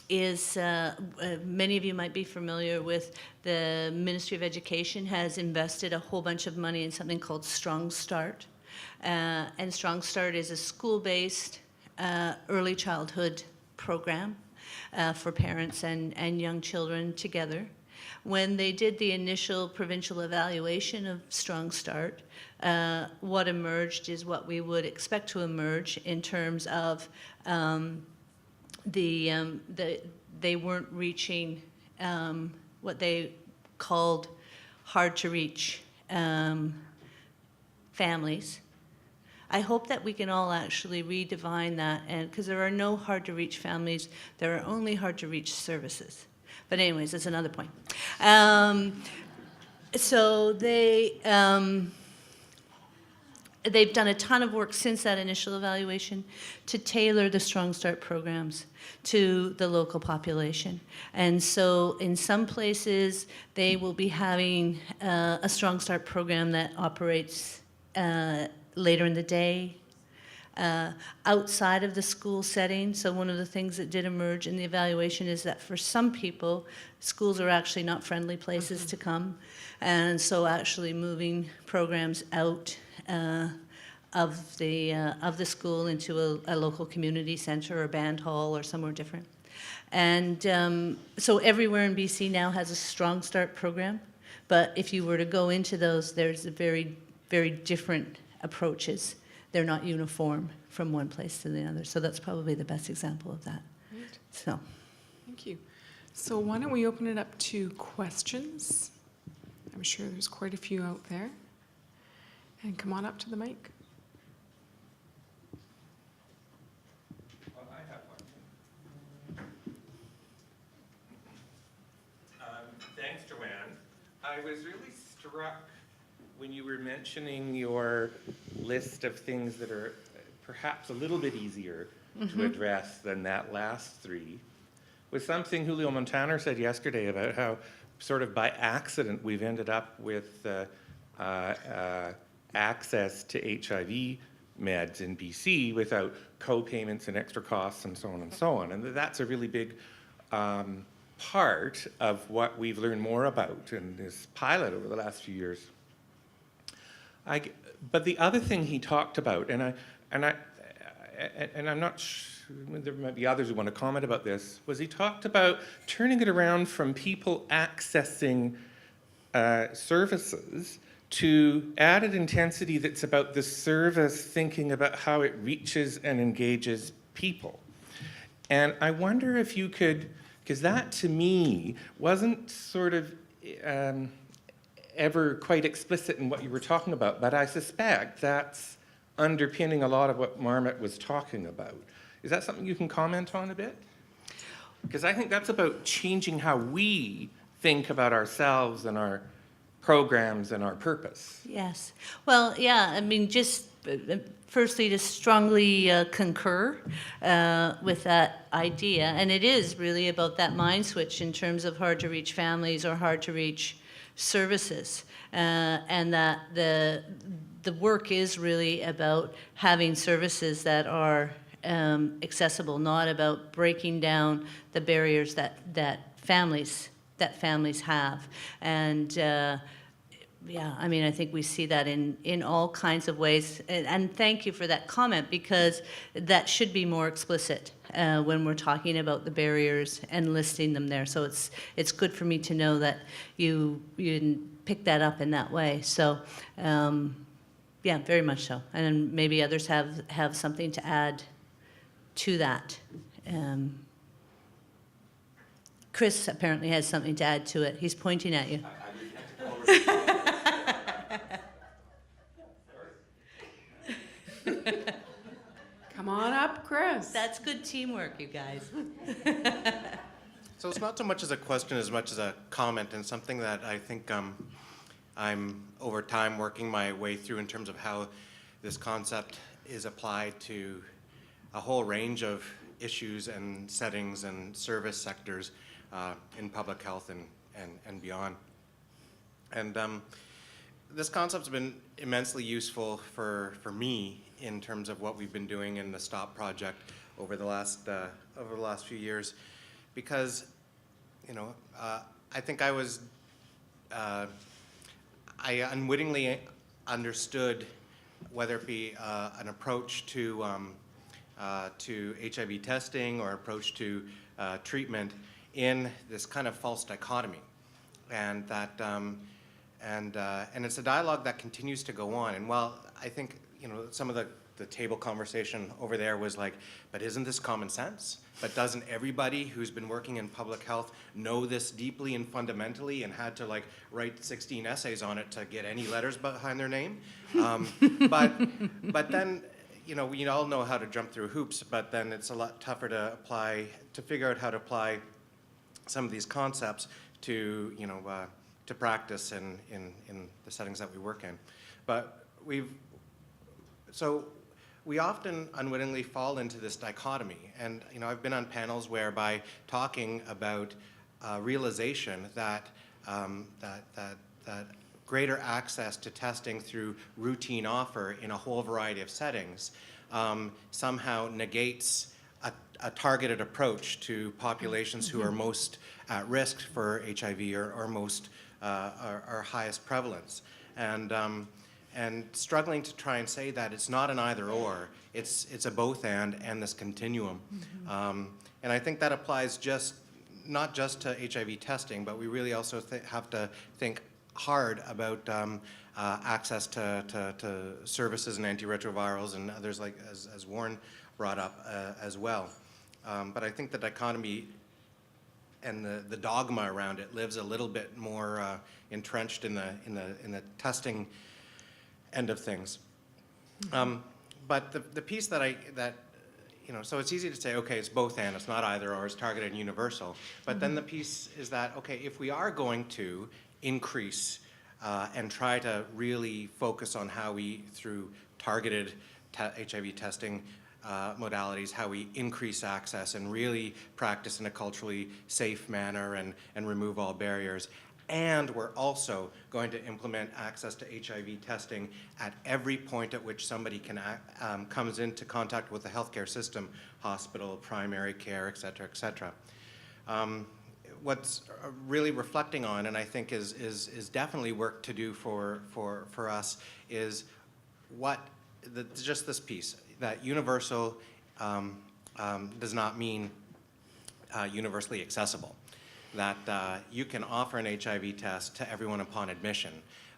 is many of you might be familiar with the Ministry of Education has invested a whole bunch of money in something called Strong Start. And Strong Start is a school-based early childhood program for parents and young children together. When they did the initial provincial evaluation of Strong Start, what emerged is what we would expect to emerge in terms of they weren't reaching what they called hard to reach families. I hope that we can all actually redefine that, and because there are no hard to reach families, there are only hard to reach services. But anyways, that's another point. So they've done a ton of work since that initial evaluation to tailor the Strong Start programs to the local population. And so in some places, they will be having a Strong Start program that operates later in the day, outside of the school setting. So one of the things that did emerge in the evaluation is that for some people, schools are actually not friendly places to come. And so actually moving programs out of the school into a local community center or band hall or somewhere different. And so everywhere in BC now has a Strong Start program. But if you were to go into those, there's a very, very different approaches. They're not uniform from one place to the other. So that's probably the best example of that. Right. So, Thank you. So why don't we open it up to questions? I'm sure there's quite a few out there. And come on up to the mic. Well, I have one. Thanks, Joanne. I was really struck when you were mentioning your list of things that are perhaps a little bit easier to address than that last three, with something Julio Montaner said yesterday about how sort of by accident we've ended up with access to HIV meds in BC without co-payments and extra costs and so on and so on. And that's a really big part of what we've learned more about in this pilot over the last few years. But the other thing he talked about, and I'm not sure, there might be others who want to comment about this, was he talked about turning it around from people accessing services to added intensity that's about the service thinking about how it reaches and engages people. And I wonder if you could, because that to me wasn't sort of ever quite explicit in what you were talking about, but I suspect that's underpinning a lot of what Marmot was talking about. Is that something you can comment on a bit? Because I think that's about changing how we think about ourselves and our programs and our purpose. Yes. Well, yeah, I mean, just firstly to strongly concur with that idea. And it is really about that mind switch in terms of hard to reach families or hard to reach services. And that the work is really about having services that are accessible, not about breaking down the barriers that families have. And yeah, I mean, I think we see that in all kinds of ways. And thank you for that comment, because that should be more explicit when we're talking about the barriers and listing them there. So it's good for me to know that you didn't pick that up in that way. So yeah, very much so. And maybe others have something to add to that. Chris apparently has something to add to it. He's pointing at you. Come on up, Chris. That's good teamwork, you guys. So it's not so much as a question as much as a comment, and something that I think I'm over time working my way through in terms of how this concept is applied to a whole range of issues and settings and service sectors in public health and beyond. And this concept's been immensely useful for me in terms of what we've been doing in the STOP project over the last few years, because I think I unwittingly understood, whether it be an approach to HIV testing or approach to treatment, in this kind of false dichotomy, and that and it's a dialogue that continues to go on. And while I think some of the table conversation over there was like, but isn't this common sense? But doesn't everybody who's been working in public health know this deeply and fundamentally and had to like write 16 essays on it to get any letters behind their name? But then, we all know how to jump through hoops, but then it's a lot tougher to figure out how to apply some of these concepts to practice in the settings that we work in. But we often unwittingly fall into this dichotomy. And I've been on panels whereby talking about realization that greater access to testing through routine offer in a whole variety of settings somehow negates a targeted approach to populations who are most at risk for HIV or most are highest prevalence. And struggling to try and say that it's not an either or, it's a both and this continuum. And I think that applies not just to HIV testing, but we really also have to think hard about access to services and antiretrovirals and others, like as Warren brought up as well. But I think the dichotomy and the dogma around it lives a little bit more entrenched in the testing end of things. But the piece so it's easy to say, okay, it's both and, it's not either or, it's targeted and universal. But then the piece is that, okay, if we are going to increase and try to really focus on how we, through targeted HIV testing modalities, how we increase access and really practice in a culturally safe manner and remove all barriers. And we're also going to implement access to HIV testing at every point at which somebody can comes into contact with the healthcare system, hospital, primary care, et cetera, et cetera. What's really reflecting on, and I think is definitely work to do for us, is just this piece, that universal does not mean universally accessible. That you can offer an HIV test to everyone upon admission,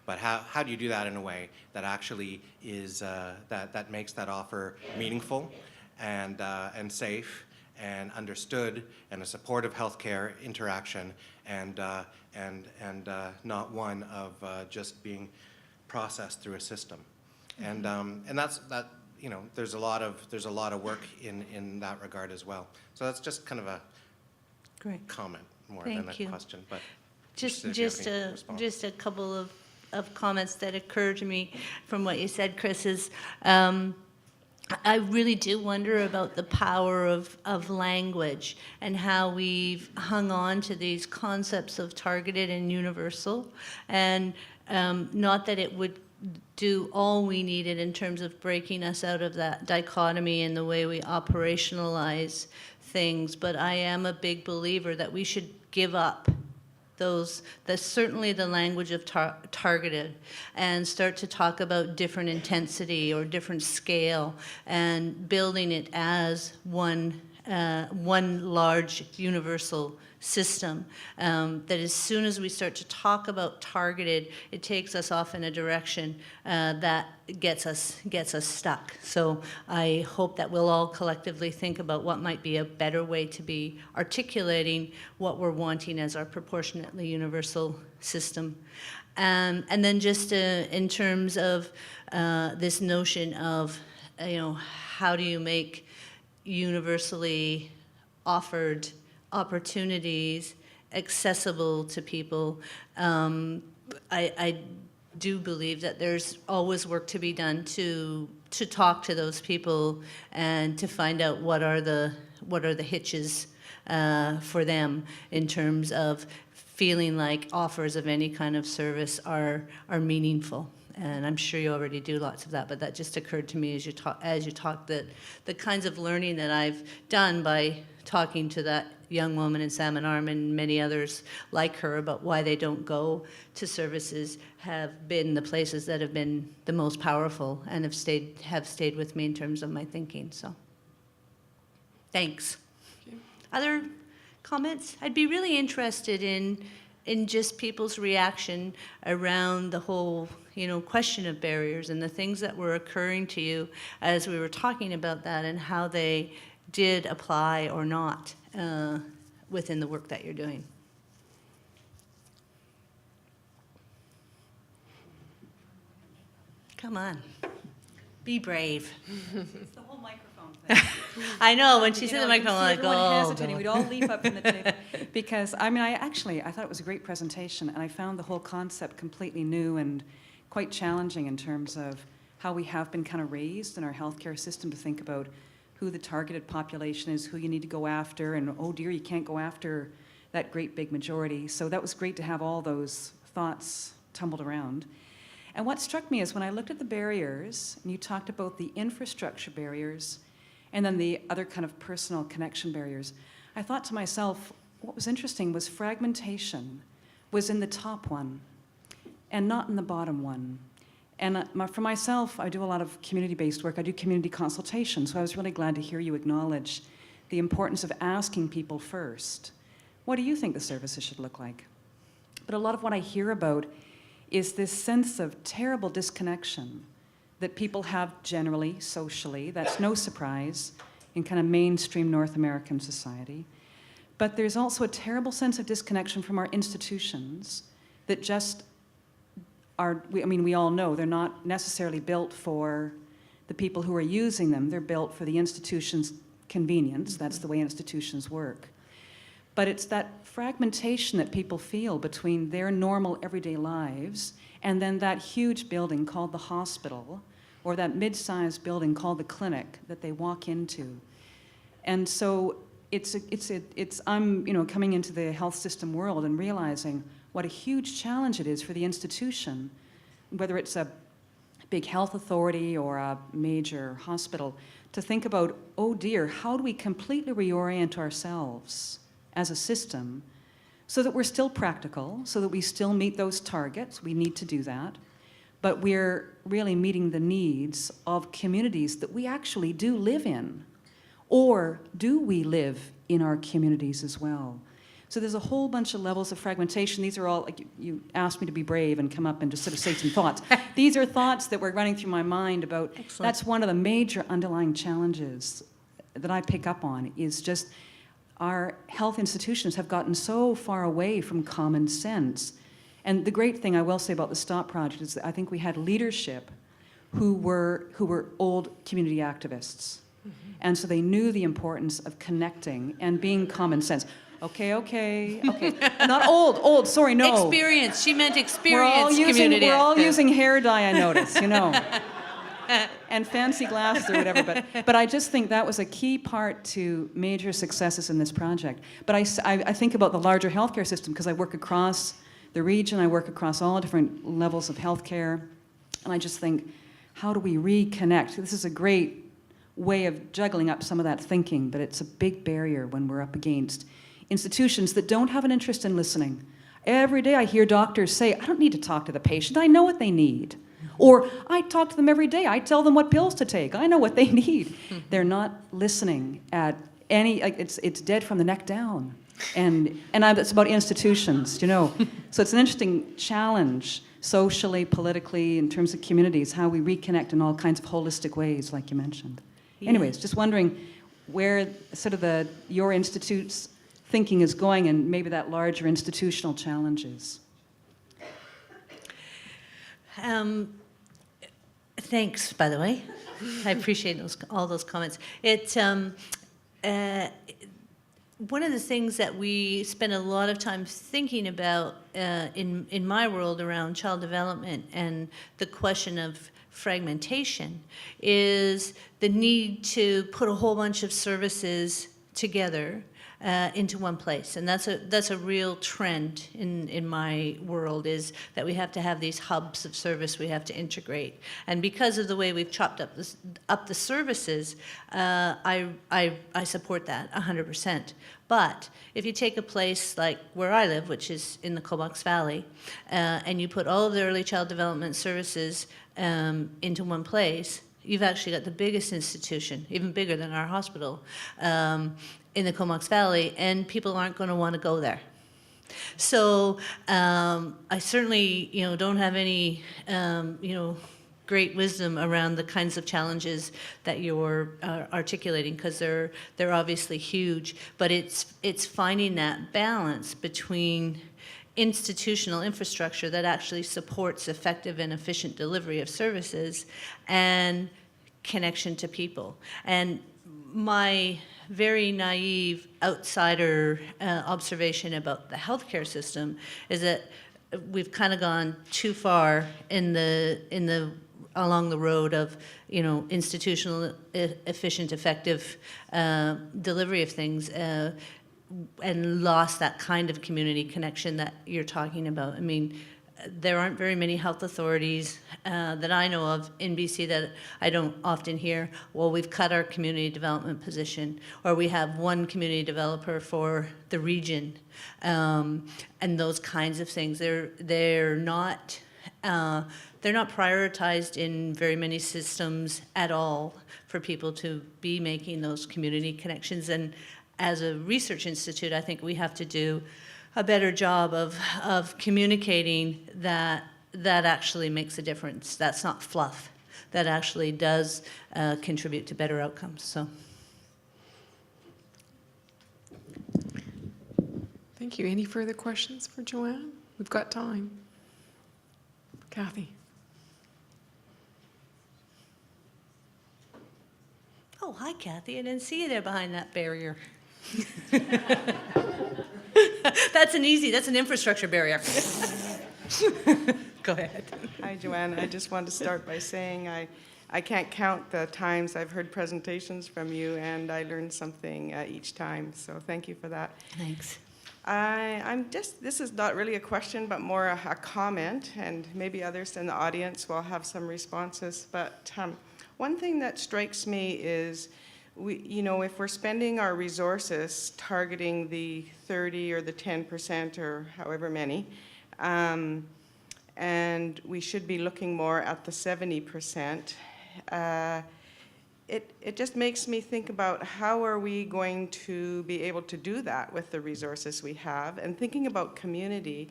but how do you do that in a way that actually is that makes that offer meaningful and safe and understood and a supportive healthcare interaction and not one of just being processed through a system, and that's you know, there's a lot of work in that regard as well. So that's just kind of a Great. comment more Thank than a you. question, but Just a a couple of comments that occurred to me from what you said, Chris, is I really do wonder about the power of language and how we've hung on to these concepts of targeted and universal, and not that it would do all we needed in terms of breaking us out of that dichotomy in the way we operationalize things, but I am a big believer that we should give up certainly the language of targeted, and start to talk about different intensity or different scale, and building it as one large universal system. That as soon as we start to talk about targeted, it takes us off in a direction that gets us stuck. So I hope that we'll all collectively think about what might be a better way to be articulating what we're wanting as our proportionately universal system. And then just in terms of this notion of, how do you make universally offered opportunities accessible to people. I do believe that there's always work to be done to talk to those people and to find out what are the hitches for them in terms of feeling like offers of any kind of service are meaningful. And I'm sure you already do lots of that, but that just occurred to me as you talk that the kinds of learning that I've done by talking to that young woman in Salmon Arm and many others like her about why they don't go to services have been the places that have been the most powerful and have stayed with me in terms of my thinking. So, thanks. Other comments? I'd be really interested in just people's reaction around the whole, question of barriers and the things that were occurring to you as we were talking about that and how they did apply or not within the work that you're doing. Come on, be brave. It's the whole microphone thing. I know, when she said the microphone, I'm like, everyone oh, hesitating. We'd all leap up from the table. Because, I thought it was a great presentation, and I found the whole concept completely new and quite challenging in terms of how we have been kind of raised in our healthcare system to think about who the targeted population is, who you need to go after, and oh dear, you can't go after that great big majority. So that was great to have all those thoughts tumbled around. And what struck me is when I looked at the barriers, and you talked about the infrastructure barriers, and then the other kind of personal connection barriers, I thought to myself, what was interesting was fragmentation was in the top one and not in the bottom one. And for myself, I do a lot of community-based work. I do community consultation, so I was really glad to hear you acknowledge the importance of asking people first, what do you think the services should look like? But a lot of what I hear about is this sense of terrible disconnection that people have generally, socially. That's no surprise in kind of mainstream North American society. But there's also a terrible sense of disconnection from our institutions that just are, we all know they're not necessarily built for the people who are using them. They're built for the institution's convenience. That's the way institutions work. but it's that fragmentation that people feel between their normal everyday lives and then that huge building called the hospital, or that mid-sized building called the clinic that they walk into. And so I'm coming into the health system world and realizing what a huge challenge it is for the institution, whether it's a big health authority or a major hospital, to think about, oh dear, how do we completely reorient ourselves as a system so that we're still practical, so that we still meet those targets. We need to do that. But we're really meeting the needs of communities that we actually do live in. Or do we live in our communities as well? So there's a whole bunch of levels of fragmentation. These are all, like you asked me to be brave and come up and just sort of say some thoughts. These are thoughts that were running through my mind about, Excellent. That's one of the major underlying challenges that I pick up on, is just our health institutions have gotten so far away from common sense. And the great thing I will say about the STOP project is that I think we had leadership who were old community activists. And so they knew the importance of connecting and being common sense. Okay. Not old, sorry, no. Experience. She meant We're experience. all using, community we're all activists. using hair dye, I notice, and fancy glasses or whatever. But I just think that was a key part to major successes in this project. But I think about the larger healthcare system because I work across the region, I work across all different levels of healthcare, and I just think, how do we reconnect? This is a great way of juggling up some of that thinking, but it's a big barrier when we're up against institutions that don't have an interest in listening. Every day I hear doctors say, I don't need to talk to the patient, I know what they need. Or I talk to them every day, I tell them what pills to take, I know what they need. They're not listening at any, it's dead from the neck down. And it's about institutions, So it's an interesting challenge, socially, politically, in terms of communities, how we reconnect in all kinds of holistic ways, like you mentioned. Yeah. Anyways, just wondering where sort of your institute's thinking is going and maybe that larger institutional challenges. Thanks, by the way. I appreciate all those comments. One of the things that we spend a lot of time thinking about in my world around child development and the question of fragmentation is the need to put a whole bunch of services together into one place. And that's a real trend in my world, is that we have to have these hubs of service we have to integrate. And because of the way we've chopped up the services, I support that 100%. But if you take a place like where I live, which is in the Comox Valley, and you put all of the early child development services into one place, you've actually got the biggest institution, even bigger than our hospital, in the Comox Valley, and people aren't going to want to go there. So I certainly, don't have any, great wisdom around the kinds of challenges that you're articulating, because they're obviously huge. But it's finding that balance between institutional infrastructure that actually supports effective and efficient delivery of services and connection to people. And my very naive outsider observation about the healthcare system is that we've kind of gone too far along the road of institutional efficient, effective delivery of things, and lost that kind of community connection that you're talking about. I mean, there aren't very many health authorities that I know of in BC that I don't often hear, well, we've cut our community development position, or we have one community developer for the region, and those kinds of things. They're not prioritized in very many systems at all for people to be making those community connections. And as a research institute, I think we have to do a better job of communicating that actually makes a difference. That's not fluff. That actually does contribute to better outcomes. So, Thank you. Any further questions for Joanne? We've got time. Kathy. oh, hi, Kathy. I didn't see you there behind that barrier. That's an infrastructure barrier. Go ahead. Hi, Joanne. I just want to start by saying I can't count the times I've heard presentations from you, and I learned something each time, so thank you for that. Thanks. This is not really a question, but more a comment, and maybe others in the audience will have some responses. But one thing that strikes me is, if we're spending our resources targeting the 30 or the 10% or however many, and we should be looking more at the 70%, it just makes me think about how are we going to be able to do that with the resources we have. And thinking about community,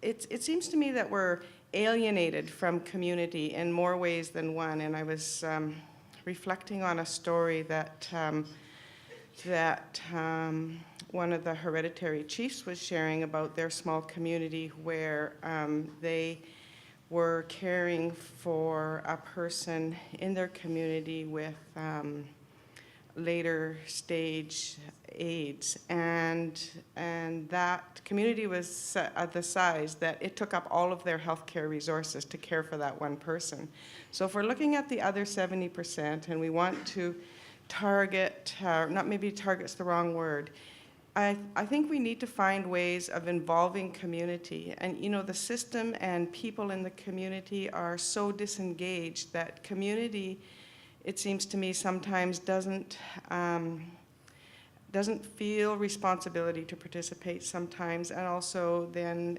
it seems to me that we're alienated from community in more ways than one. And I was reflecting on a story that one of the hereditary chiefs was sharing about their small community where they were caring for a person in their community with later stage AIDS, and that community was at the size that it took up all of their healthcare resources to care for that one person. So if we're looking at the other 70% and we want to target, not maybe target's the wrong word, I think we need to find ways of involving community. And the system and people in the community are so disengaged that community, it seems to me, sometimes doesn't feel responsibility to participate sometimes, and also then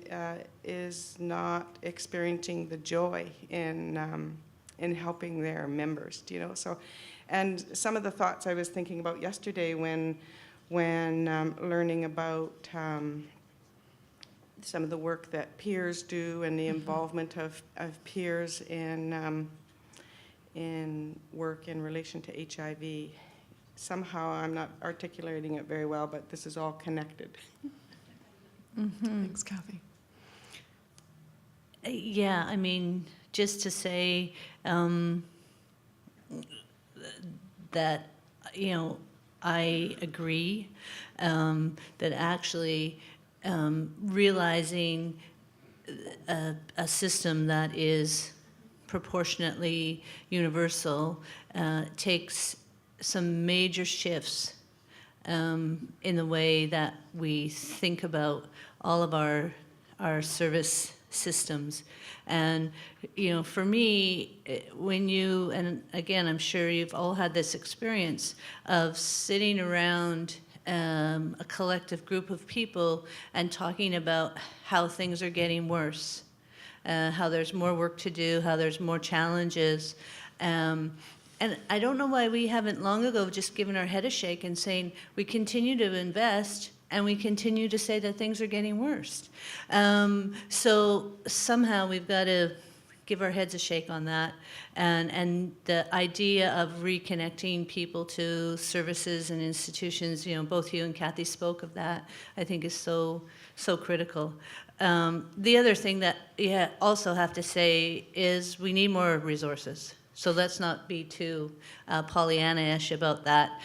is not experiencing the joy in helping their members, So, and some of the thoughts I was thinking about yesterday when learning about some of the work that peers do and the involvement of peers in work in relation to HIV. Somehow I'm not articulating it very well, but this is all connected. Thanks, Kathy. Yeah, I mean, just to say that, I agree that actually realizing a system that is proportionately universal takes some major shifts in the way that we think about all of our service systems. And, for me, and again, I'm sure you've all had this experience of sitting around a collective group of people and talking about how things are getting worse, how there's more work to do, how there's more challenges. And I don't know why we haven't long ago just given our head a shake and saying we continue to invest and we continue to say that things are getting worse. So somehow we've got to give our heads a shake on that. And the idea of reconnecting people to services and institutions, both you and Kathy spoke of that, I think is so critical. The other thing that you also have to say is we need more resources. So let's not be too Pollyanna-ish about that.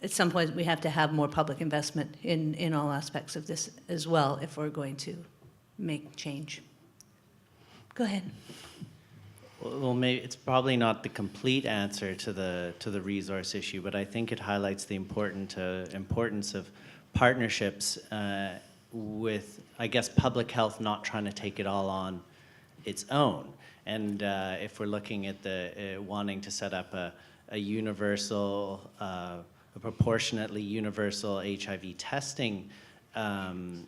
At some point, we have to have more public investment in all aspects of this as well if we're going to make change. Go ahead. Well, maybe it's probably not the complete answer to the resource issue, but I think it highlights the importance of partnerships with, I guess, public health not trying to take it all on its own. And if we're looking at the wanting to set up a universal, a proportionately universal HIV testing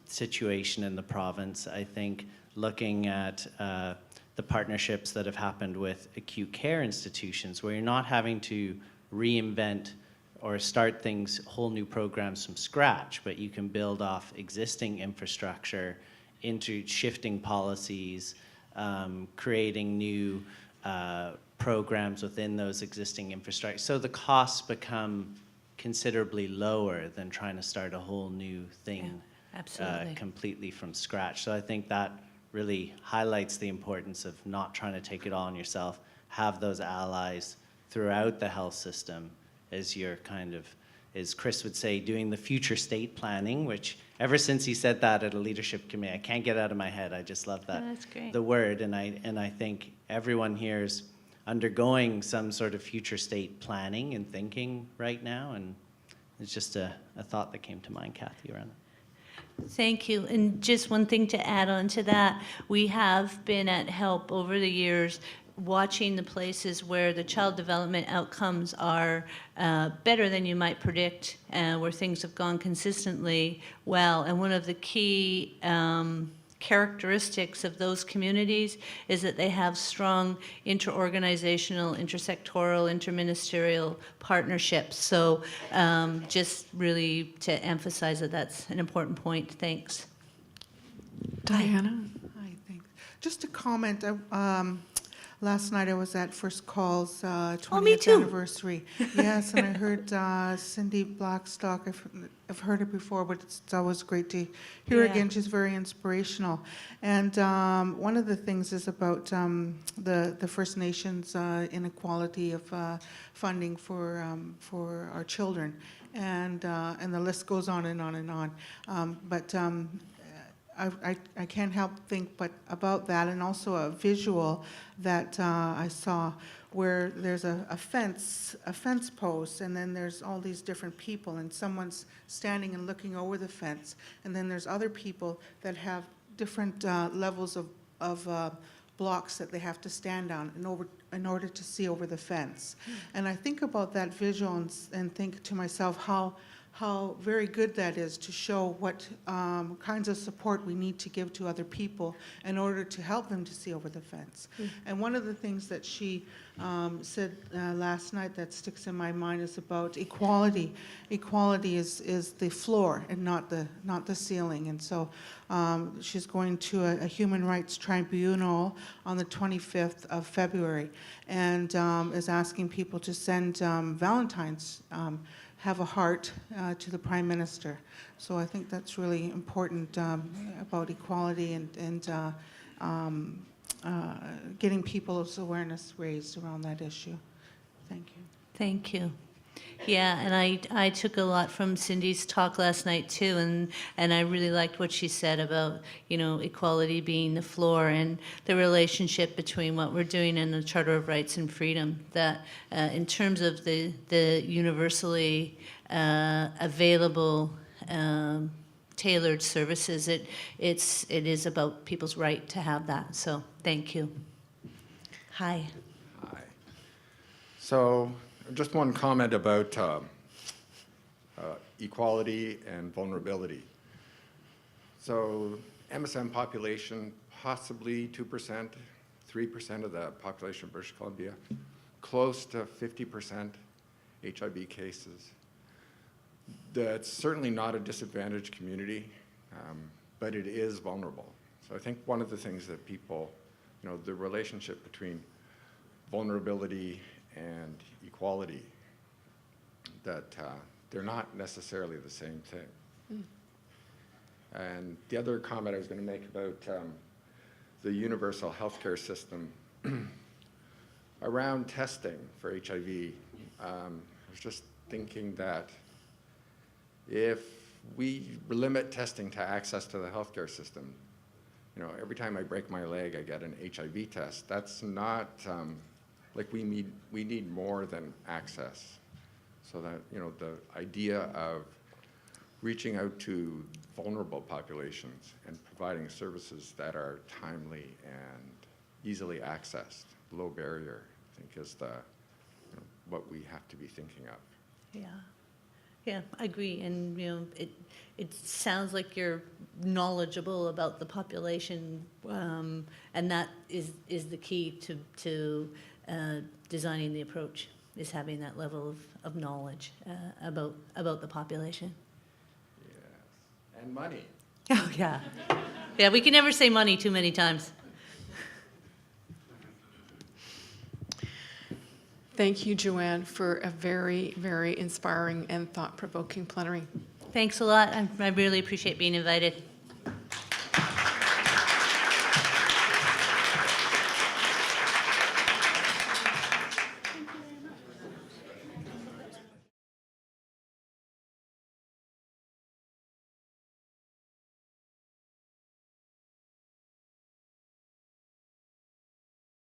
situation in the province, I think looking at the partnerships that have happened with acute care institutions, where you're not having to reinvent or start whole new programs from scratch, but you can build off existing infrastructure into shifting policies, creating new programs within those existing infrastructure. So the costs become considerably lower than trying to start a whole new thing completely from scratch. So I think that really highlights the importance of not trying to take it all on yourself, have those allies throughout the health system as you're kind of is Chris would say, doing the future state planning, which ever since he said that at a leadership committee, I can't get out of my head. I just love that. Oh, that's great. The word, and I think everyone here is undergoing some sort of future state planning and thinking right now, and it's just a thought that came to mind, Cathy, around it. Thank you. And just one thing to add on to that, we have been at HELP over the years watching the places where the child development outcomes are better than you might predict, where things have gone consistently well. And one of the key characteristics of those communities is that they have strong interorganizational, intersectoral, interministerial partnerships. So just really to emphasize that that's an important point. Thanks. Diana? Hi, thanks. Just a comment. Last night I was at First Call's 20th me too. anniversary. Yes, and I heard Cindy Blackstock. I've heard her before, but it's always great to hear her Yeah. again. She's very inspirational. And one of the things is about the First Nations inequality of funding for our children, and the list goes on and on and on. I can't help think but about that, and also a visual that I saw where there's a fence post, and then there's all these different people, and someone's standing and looking over the fence, and then there's other people that have different levels of blocks that they have to stand on in order to see over the fence. And I think about that visual and think to myself how very good that is to show what kinds of support we need to give to other people in order to help them to see over the fence. And one of the things that she said last night that sticks in my mind is about equality. Equality is the floor and not the ceiling. And so she's going to a human rights tribunal on the 25th of February, and is asking people to send Valentine's have a heart to the Prime Minister. So I think that's really important about equality and getting people's awareness raised around that issue. Thank you. Thank you. Yeah, and I took a lot from Cindy's talk last night too, and I really liked what she said about, equality being the floor and the relationship between what we're doing in the Charter of Rights and Freedom, that in terms of the universally available tailored services, it is about people's right to have that. So thank you. Hi. Hi. So just one comment about equality and vulnerability. So MSM population, possibly 2%, 3% of the population of British Columbia, close to 50% HIV cases. That's certainly not a disadvantaged community, but it is vulnerable. So I think one of the things that people, the relationship between vulnerability and equality, that they're not necessarily the same thing. And the other comment I was going to make about the universal healthcare system around testing for HIV, I was just thinking that if we limit testing to access to the healthcare system, every time I break my leg, I get an HIV test. That's not, like we need more than access. So that, the idea of reaching out to vulnerable populations and providing services that are timely and easily accessed, low barrier, I think is the, what we have to be thinking of. Yeah. Yeah, I agree. And, it sounds like you're knowledgeable about the population, and that is the key to designing the approach, is having that level of knowledge about the population. Yes, and money. Oh, yeah. Yeah, we can never say money too many times. Thank you, Joanne, for a very, very inspiring and thought-provoking plenary. Thanks a lot. I really appreciate being invited.